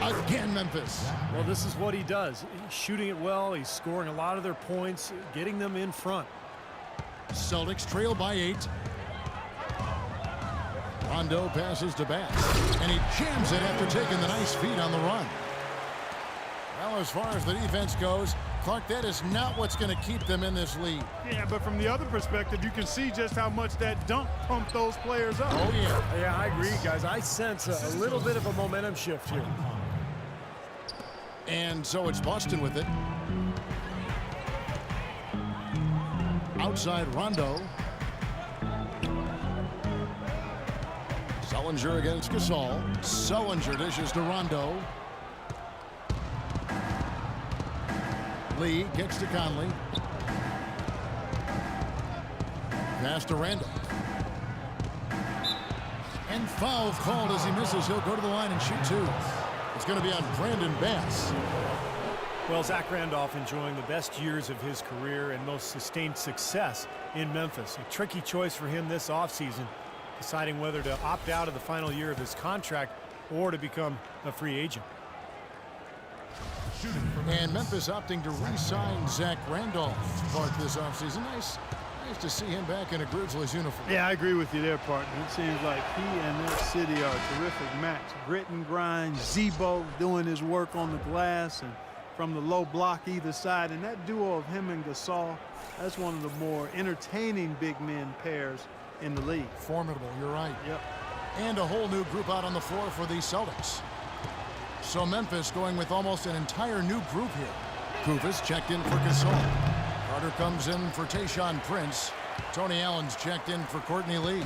Again, Memphis. Well, this is what he does. He's shooting it well. He's scoring a lot of their points, getting them in front. Celtics trail by 8. Rondo passes to Bass, and he jams it after taking the nice feed on the run. Well, as far as the defense goes, Clark, that is not what's going to keep them in this lead. Yeah, but from the other perspective, you can see just how much that dunk pumped those players up. Oh, yeah. Yeah, I agree, guys. I sense a little bit of a momentum shift here. And so it's Boston with it. Outside Rondo. Sullinger against Gasol. Sullinger dishes to Rondo. Lee gets to Conley. Pass to Randall. And foul called as he misses. He'll go to the line and shoot 2. It's going to be on Brandon Bass. Well, Zach Randolph enjoying the best years of his career and most sustained success in Memphis. A tricky choice for him this offseason, deciding whether to opt out of the final year of his contract or to become a free agent. And Memphis opting to re-sign Zach Randolph part this offseason. Nice to see him back in a Grizzlies uniform. Yeah, I agree with you there, partner. It seems like he and that city are a terrific match. Grit and grind, Zebo doing his work on the glass and from the low block either side. And that duo of him and Gasol, that's one of the more entertaining big men pairs in the league. Formidable, you're right. Yep. And a whole new group out on the floor for the Celtics. So Memphis going with almost an entire new group here. Kufis checked in for Gasol. Carter comes in for Tayshaun Prince. Tony Allen's checked in for Courtney Lee.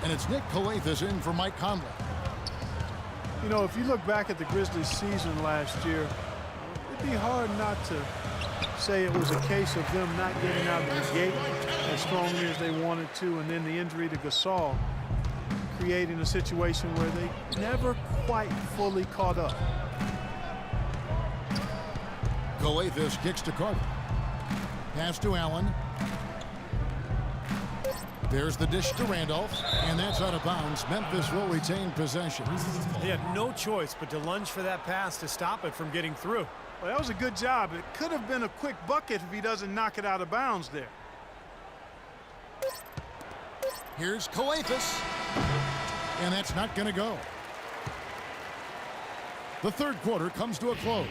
And it's Nick Calathes in for Mike Conley. You know, if you look back at the Grizzlies season last year, it'd be hard not to say it was a case of them not getting out of the gate as strongly as they wanted to, and then the injury to Gasol creating a situation where they never quite fully caught up. Calathes kicks to Carter. Pass to Allen. There's the dish to Randolph, and that's out of bounds. Memphis will retain possession. They had no choice but to lunge for that pass to stop it from getting through. Well, that was a good job. It could have been a quick bucket if he doesn't knock it out of bounds there. Here's Calathes, and that's not going to go. The third quarter comes to a close.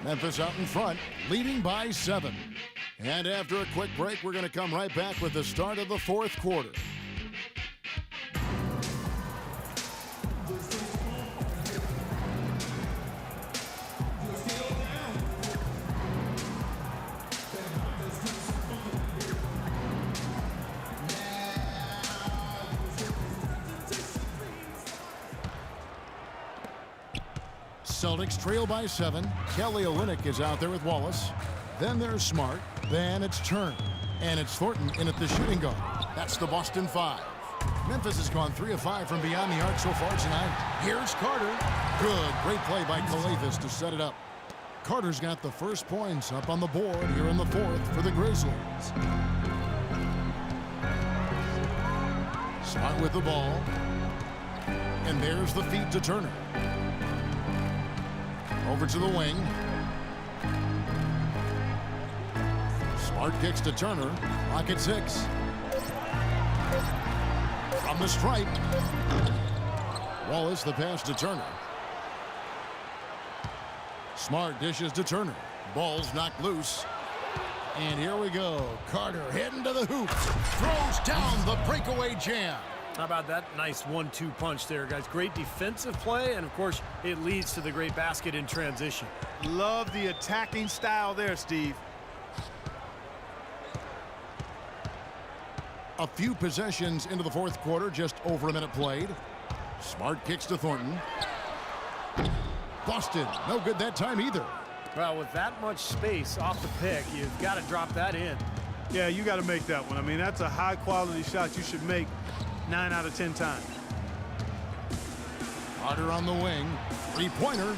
Memphis out in front, leading by 7. And after a quick break, we're going to come right back with the start of the fourth quarter. Celtics trail by 7. Kelly Olynyk is out there with Wallace. Then there's Smart. Then it's Turn. And it's Thornton in at the shooting guard. That's the Boston 5. Memphis has gone 3 of 5 from beyond the arc so far tonight. Here's Carter. Good. Great play by Calathes to set it up. Carter's got the first points up on the board here in the fourth for the Grizzlies. Smart with the ball. And there's the feed to Turner. Over to the wing. Smart kicks to Turner. Rocket 6. From the stripe. Wallace the pass to Turner. Smart dishes to Turner. Ball's knocked loose. And here we go. Carter heading to the hoop. Throws down the breakaway jam. How about that nice 1-2 punch there, guys? Great defensive play, and of course, it leads to the great basket in transition. Love the attacking style there, Steve. A few possessions into the fourth quarter, just over a minute played. Smart kicks to Thornton. Boston, no good that time either. Well, with that much space off the pick, you've got to drop that in. Yeah, you got to make that one. I mean, that's a high-quality shot you should make 9 out of 10 times. Carter on the wing. Three-pointer.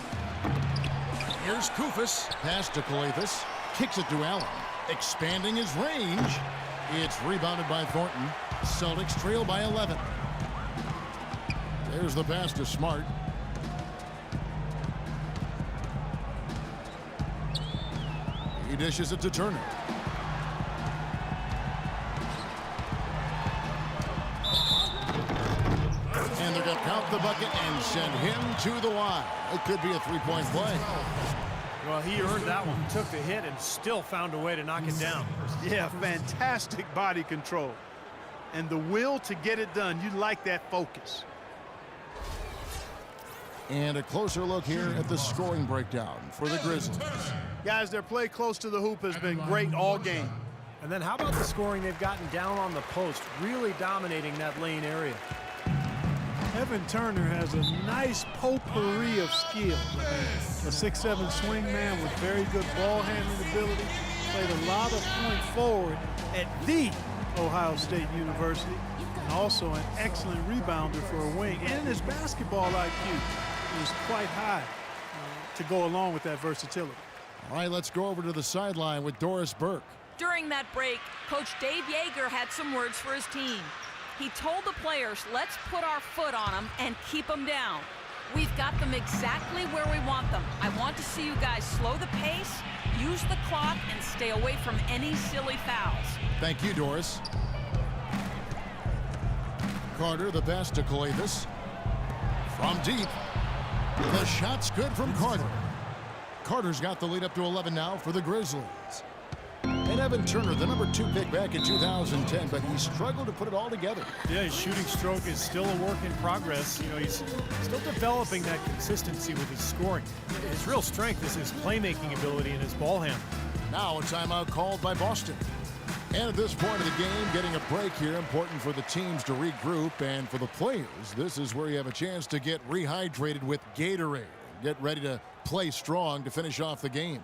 Here's Kufis. Pass to Calathes. Kicks it to Allen. Expanding his range. It's rebounded by Thornton. Celtics trail by 11. There's the pass to Smart. He dishes it to Turner. And they're going to count the bucket and send him to the line. It could be a three-point play. Well, he earned that one. Took the hit and still found a way to knock it down. Yeah, fantastic body control. And the will to get it done. You like that focus. And a closer look here at the scoring breakdown for the Grizzlies. Guys, their play close to the hoop has been great all game. And then how about the scoring they've gotten down on the post, really dominating that lane area. Evan Turner has a nice potpourri of skill. A 6'7" swing man with very good ball handling ability. Played a lot of point forward at the Ohio State University. And also an excellent rebounder for a wing. And his basketball IQ is quite high to go along with that versatility. All right, let's go over to the sideline with Doris Burke. During that break, Coach Dave Yeager had some words for his team. He told the players, let's put our foot on them and keep them down. We've got them exactly where we want them. I want to see you guys slow the pace, use the clock, and stay away from any silly fouls. Thank you, Doris. Carter, the pass to Calathis. From deep. The shot's good from Carter. Carter's got the lead up to 11 now for the Grizzlies. And Evan Turner, the number 2 pick back in 2010, but he struggled to put it all together. Yeah, his shooting stroke is still a work in progress. You know, he's still developing that consistency with his scoring. His real strength is his playmaking ability and his ball handling. Now a timeout called by Boston. And at this point of the game, getting a break here, important for the teams to regroup, and for the players, this is where you have a chance to get rehydrated with Gatorade. Get ready to play strong to finish off the game.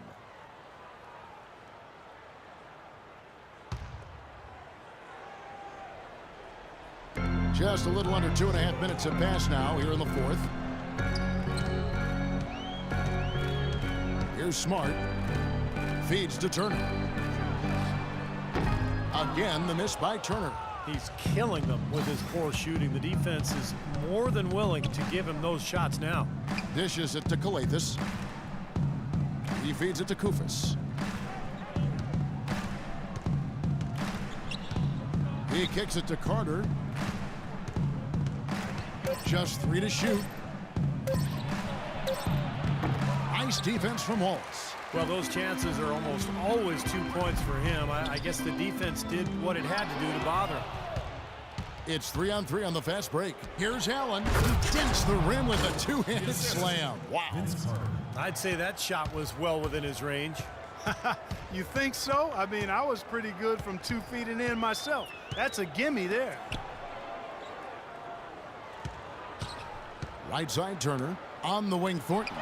Just a little under 2.5 minutes have passed now here in the fourth. Here's Smart. Feeds to Turner. Again, the miss by Turner. He's killing them with his poor shooting. The defense is more than willing to give him those shots now. Dishes it to Calathis. He feeds it to Koufos. He kicks it to Carter. Just 3 to shoot. Nice defense from Wallace. Well, those chances are almost always 2 points for him. I guess the defense did what it had to do to bother him. It's 3-on-3 on the fast break. Here's Allen. He dents the rim with a two-handed slam. Wow. I'd say that shot was well within his range. You think so? I mean, I was pretty good from 2 feet and in myself. That's a gimme there. Right side Turner. On the wing Thornton.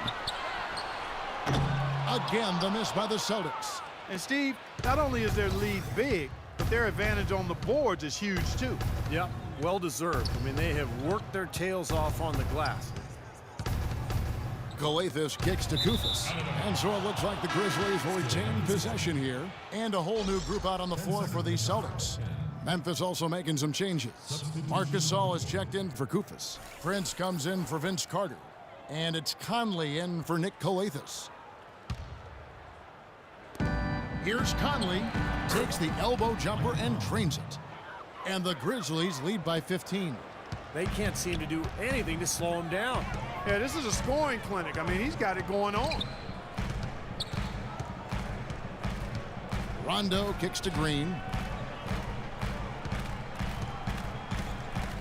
Again, the miss by the Celtics. And Steve, not only is their lead big, but their advantage on the boards is huge too. Yep, well deserved. I mean, they have worked their tails off on the glass. Calathis kicks to Koufos. And so it looks like the Grizzlies will retain possession here. And a whole new group out on the floor for the Celtics. Memphis also making some changes. Marc Gasol is checked in for Koufos. Prince comes in for Vince Carter. And it's Conley in for Nick Calathis. Here's Conley. Takes the elbow jumper and drains it. And the Grizzlies lead by 15. They can't seem to do anything to slow him down. Yeah, this is a scoring clinic. I mean, he's got it going on. Rondo kicks to Green.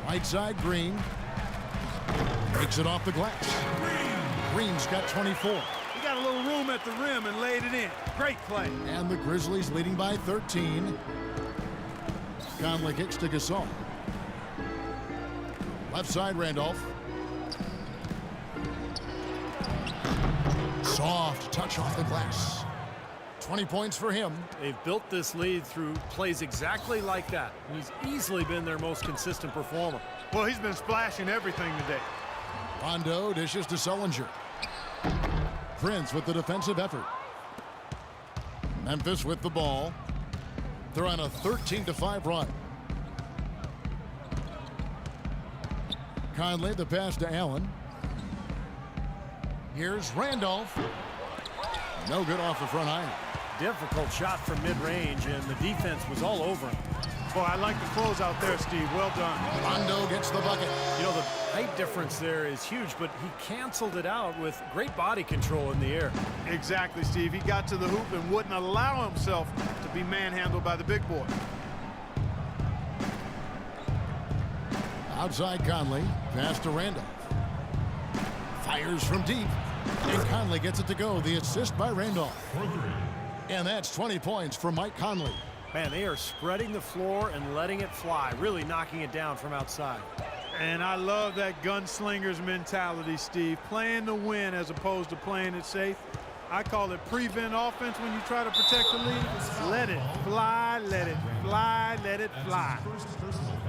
Right side Green. Takes it off the glass. Green's got 24. He got a little room at the rim and laid it in. Great play. And the Grizzlies leading by 13. Conley kicks to Gasol. Left side Randolph. Soft touch off the glass. 20 points for him. They've built this lead through plays exactly like that. He's easily been their most consistent performer. Well, he's been splashing everything today. Rondo dishes to Sullinger. Prince with the defensive effort. Memphis with the ball. They're on a 13-5 run. Conley, the pass to Allen. Here's Randolph. No good off the front iron. Difficult shot from mid-range, and the defense was all over him. Boy, I like the close out there, Steve. Well done. Rondo gets the bucket. You know, the height difference there is huge, but he canceled it out with great body control in the air. Exactly, Steve. He got to the hoop and wouldn't allow himself to be manhandled by the big boy. Outside Conley. Pass to Randolph. Fires from deep. And Conley gets it to go. The assist by Randolph. And that's 20 points for Mike Conley. Man, they are spreading the floor and letting it fly, really knocking it down from outside. And I love that gunslinger's mentality, Steve. Playing to win as opposed to playing it safe. I call it prevent offense when you try to protect the lead. Let it fly, let it fly, let it fly.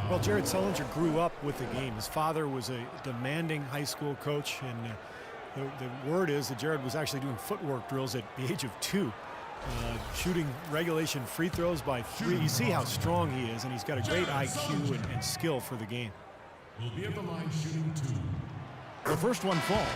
Well, Jared Sullinger grew up with the game. His father was a demanding high school coach, and the word is that Jared was actually doing footwork drills at the age of 2. Shooting regulation free throws by 3. You see how strong he is, and he's got a great IQ and skill for the game. Will be at the line shooting 2. The first one falls.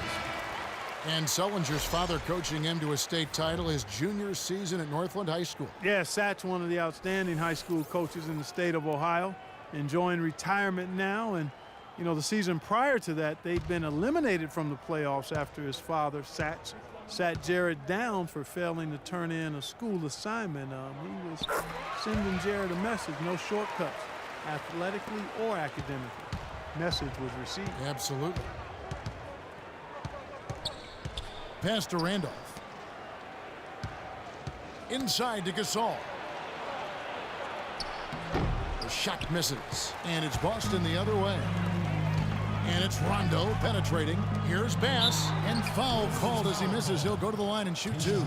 And Sullinger's father coaching him to a state title his junior season at Northland High School. Yeah, Satch, one of the outstanding high school coaches in the state of Ohio, enjoying retirement now. And, you know, the season prior to that, they'd been eliminated from the playoffs after his father, Satch, sat Jared down for failing to turn in a school assignment. He was sending Jared a message, no shortcuts, athletically or academically. Message was received. Absolutely. Pass to Randolph. Inside to Gasol. The shot misses. And it's Boston the other way. And it's Rondo penetrating. Here's Bass. And foul called as he misses. He'll go to the line and shoot two.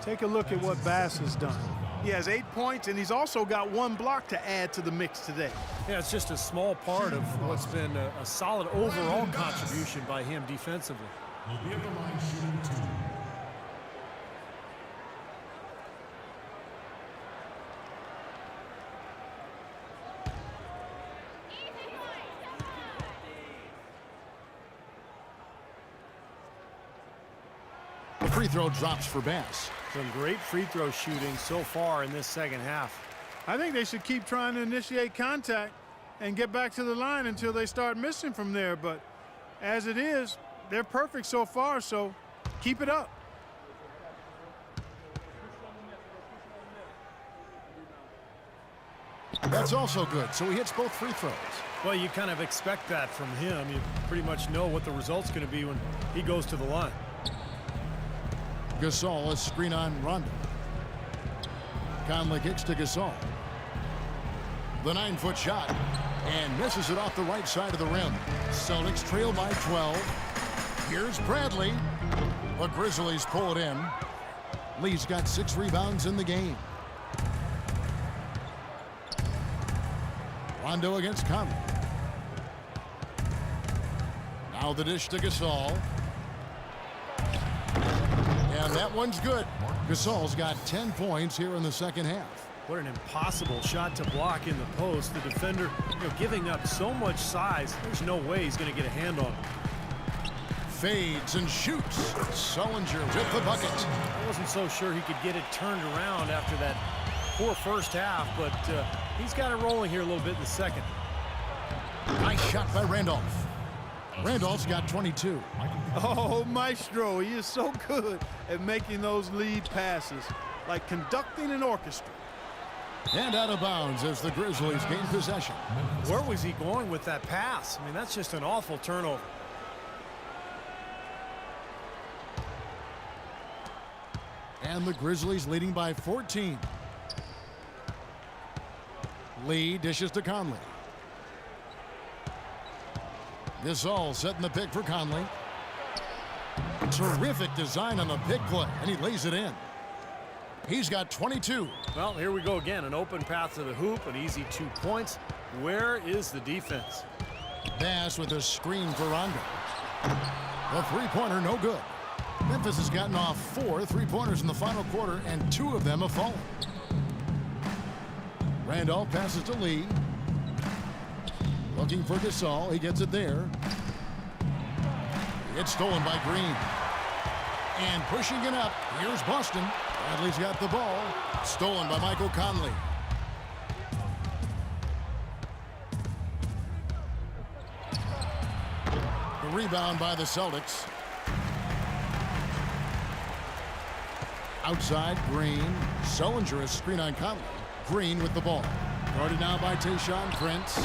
Take a look at what Bass has done. He has 8 points, and he's also got 1 block to add to the mix today. Yeah, it's just a small part of what's been a solid overall contribution by him defensively. Will be at the line shooting two. The free throw drops for Bass. Some great free throw shooting so far in this second half. I think they should keep trying to initiate contact and get back to the line until they start missing from there. But as it is, they're perfect so far, so keep it up. That's also good, so he hits both free throws. Well, you kind of expect that from him. You pretty much know what the result's going to be when he goes to the line. Gasol, a screen on Rondo. Conley kicks to Gasol. The 9-foot shot, and misses it off the right side of the rim. Celtics trail by 12. Here's Bradley. The Grizzlies pull it in. Lee's got 6 rebounds in the game. Rondo against Conley. Now the dish to Gasol. And that one's good. Gasol's got 10 points here in the second half. What an impossible shot to block in the post. The defender, giving up so much size, there's no way he's going to get a hand on it. Fades and shoots. Sullinger with the bucket. I wasn't so sure he could get it turned around after that poor first half, but he's got it rolling here a little bit in the second. Nice shot by Randolph. Randolph's got 22. Oh, Maestro, he is so good at making those lead passes, like conducting an orchestra. And out of bounds as the Grizzlies gain possession. Where was he going with that pass? I mean, that's just an awful turnover. And the Grizzlies leading by 14. Lee dishes to Conley. Gasol setting the pick for Conley. Terrific design on the pick play, and he lays it in. He's got 22. Well, here we go again. An open path to the hoop, an easy 2 points. Where is the defense? Bass with a screen for Rondo. The three-pointer no good. Memphis has gotten off 4 three-pointers in the final quarter, and 2 of them have fallen. Randolph passes to Lee. Looking for Gasol. He gets it there. It's stolen by Green. And pushing it up, here's Boston. Bradley's got the ball. Stolen by Michael Conley. The rebound by the Celtics. Outside, Green. Sullinger is screen on Conley. Green with the ball. Guarded now by Tayshaun Prince.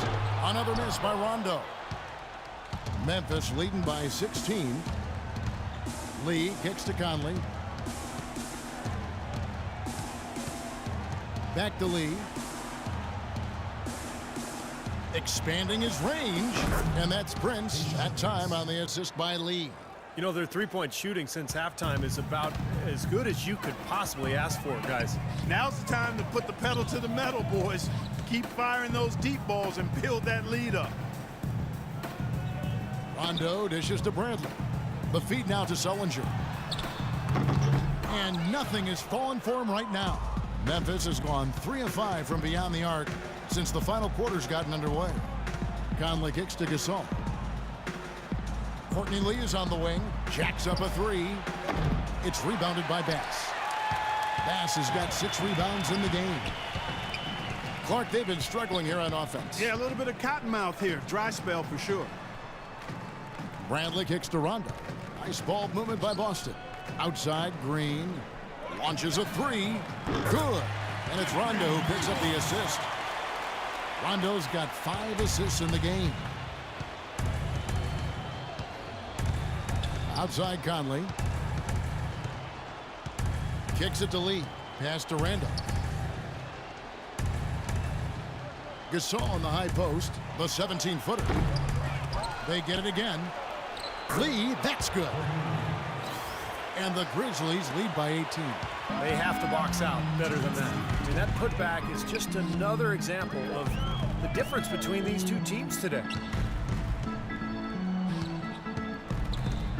Another miss by Rondo. Memphis leading by 16. Lee kicks to Conley. Back to Lee. Expanding his range. And that's Prince. That time on the assist by Lee. You know, their three-point shooting since halftime is about as good as you could possibly ask for, guys. Now's the time to put the pedal to the metal, boys. Keep firing those deep balls and build that lead up. Rondo dishes to Bradley. The feed now to Sullinger. And nothing is falling for him right now. Memphis has gone 3 of 5 from beyond the arc since the final quarter's gotten underway. Conley kicks to Gasol. Courtney Lee is on the wing. Jacks up a three. It's rebounded by Bass. Bass has got 6 rebounds in the game. Clark, they've been struggling here on offense. Yeah, a little bit of cottonmouth here. Dry spell for sure. Bradley kicks to Rondo. Nice ball movement by Boston. Outside, Green. Launches a three. Good. And it's Rondo who picks up the assist. Rondo's got 5 assists in the game. Outside Conley. Kicks it to Lee. Pass to Randall. Gasol on the high post. The 17-footer. They get it again. Lee, that's good. And the Grizzlies lead by 18. They have to box out better than that. I mean, that putback is just another example of the difference between these two teams today.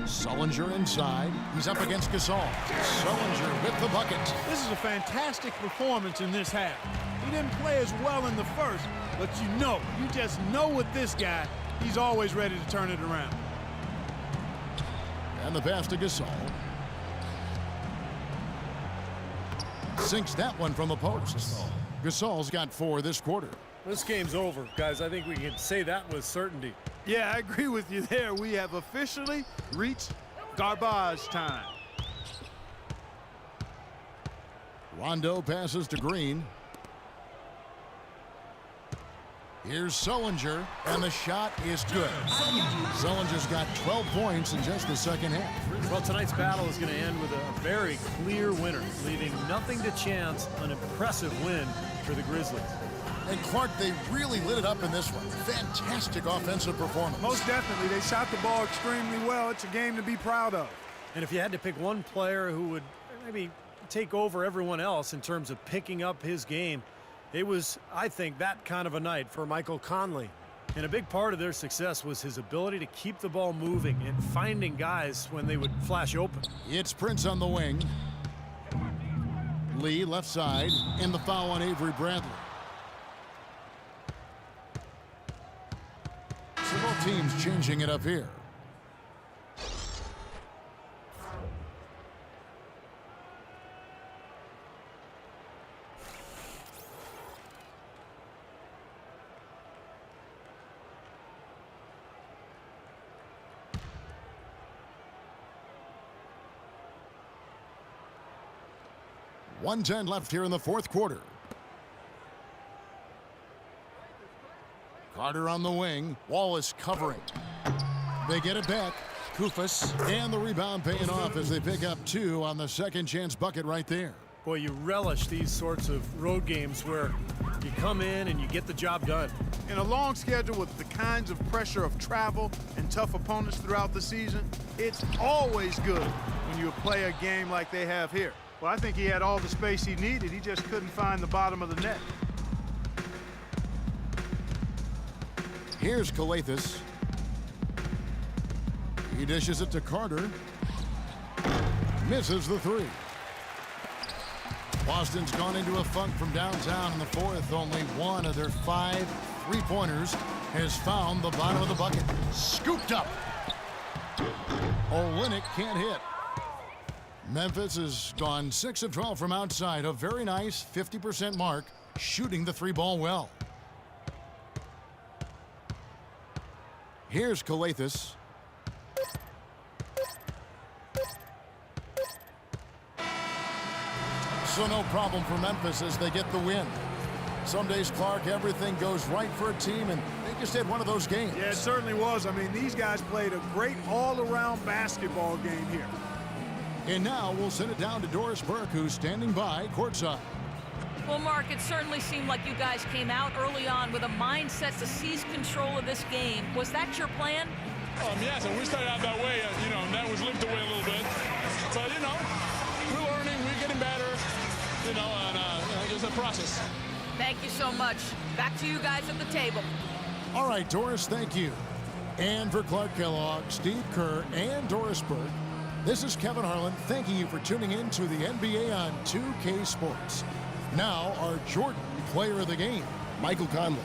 Sullinger inside. He's up against Gasol. Sullinger with the bucket. This is a fantastic performance in this half. He didn't play as well in the first, but you just know with this guy, he's always ready to turn it around. And the pass to Gasol. Sinks that one from the post. Gasol's got 4 this quarter. This game's over, guys. I think we can say that with certainty. Yeah, I agree with you there. We have officially reached garbage time. Rondo passes to Green. Here's Sullinger, and the shot is good. Sullinger's got 12 points in just the second half. Well, tonight's battle is going to end with a very clear winner, leaving nothing to chance. An impressive win for the Grizzlies. And Clark, they really lit it up in this one. Fantastic offensive performance. Most definitely. They shot the ball extremely well. It's a game to be proud of. And if you had to pick one player who would maybe take over everyone else in terms of picking up his game, it was, I think, that kind of a night for Michael Conley. And a big part of their success was his ability to keep the ball moving and finding guys when they would flash open. It's Prince on the wing. Lee left side, and the foul on Avery Bradley. So both teams changing it up here. .110 left here in the fourth quarter. Carter on the wing. Wallace covering. They get it back. Kufas. And the rebound paying off as they pick up 2 on the second chance bucket right there. Boy, you relish these sorts of road games where you come in and you get the job done. In a long schedule with the kinds of pressure of travel and tough opponents throughout the season, it's always good when you play a game like they have here. Well, I think he had all the space he needed. He just couldn't find the bottom of the net. Here's Calathis. He dishes it to Carter. Misses the 3. Boston's gone into a funk from downtown in the fourth. Only one of their 5 3-pointers has found the bottom of the bucket. Scooped up. Olynyk can't hit. Memphis has gone 6 of 12 from outside. A very nice 50% mark, shooting the 3-ball well. Here's Calathis. So no problem for Memphis as they get the win. Some days, Clark, everything goes right for a team, and they just had one of those games. Yeah, it certainly was. I mean, these guys played a great all-around basketball game here. And now we'll send it down to Doris Burke, who's standing by courtside. Well, Mark, it certainly seemed like you guys came out early on with a mindset to seize control of this game. Was that your plan? Yes, and we started out that way, and that was limped away a little bit. But, we're learning, we're getting better, and it's a process. Thank you so much. Back to you guys at the table. All right, Doris, thank you. And for Clark Kellogg, Steve Kerr, and Doris Burke, this is Kevin Harlan thanking you for tuning in to the NBA on 2K Sports. Now, our Jordan player of the game, Michael Conley.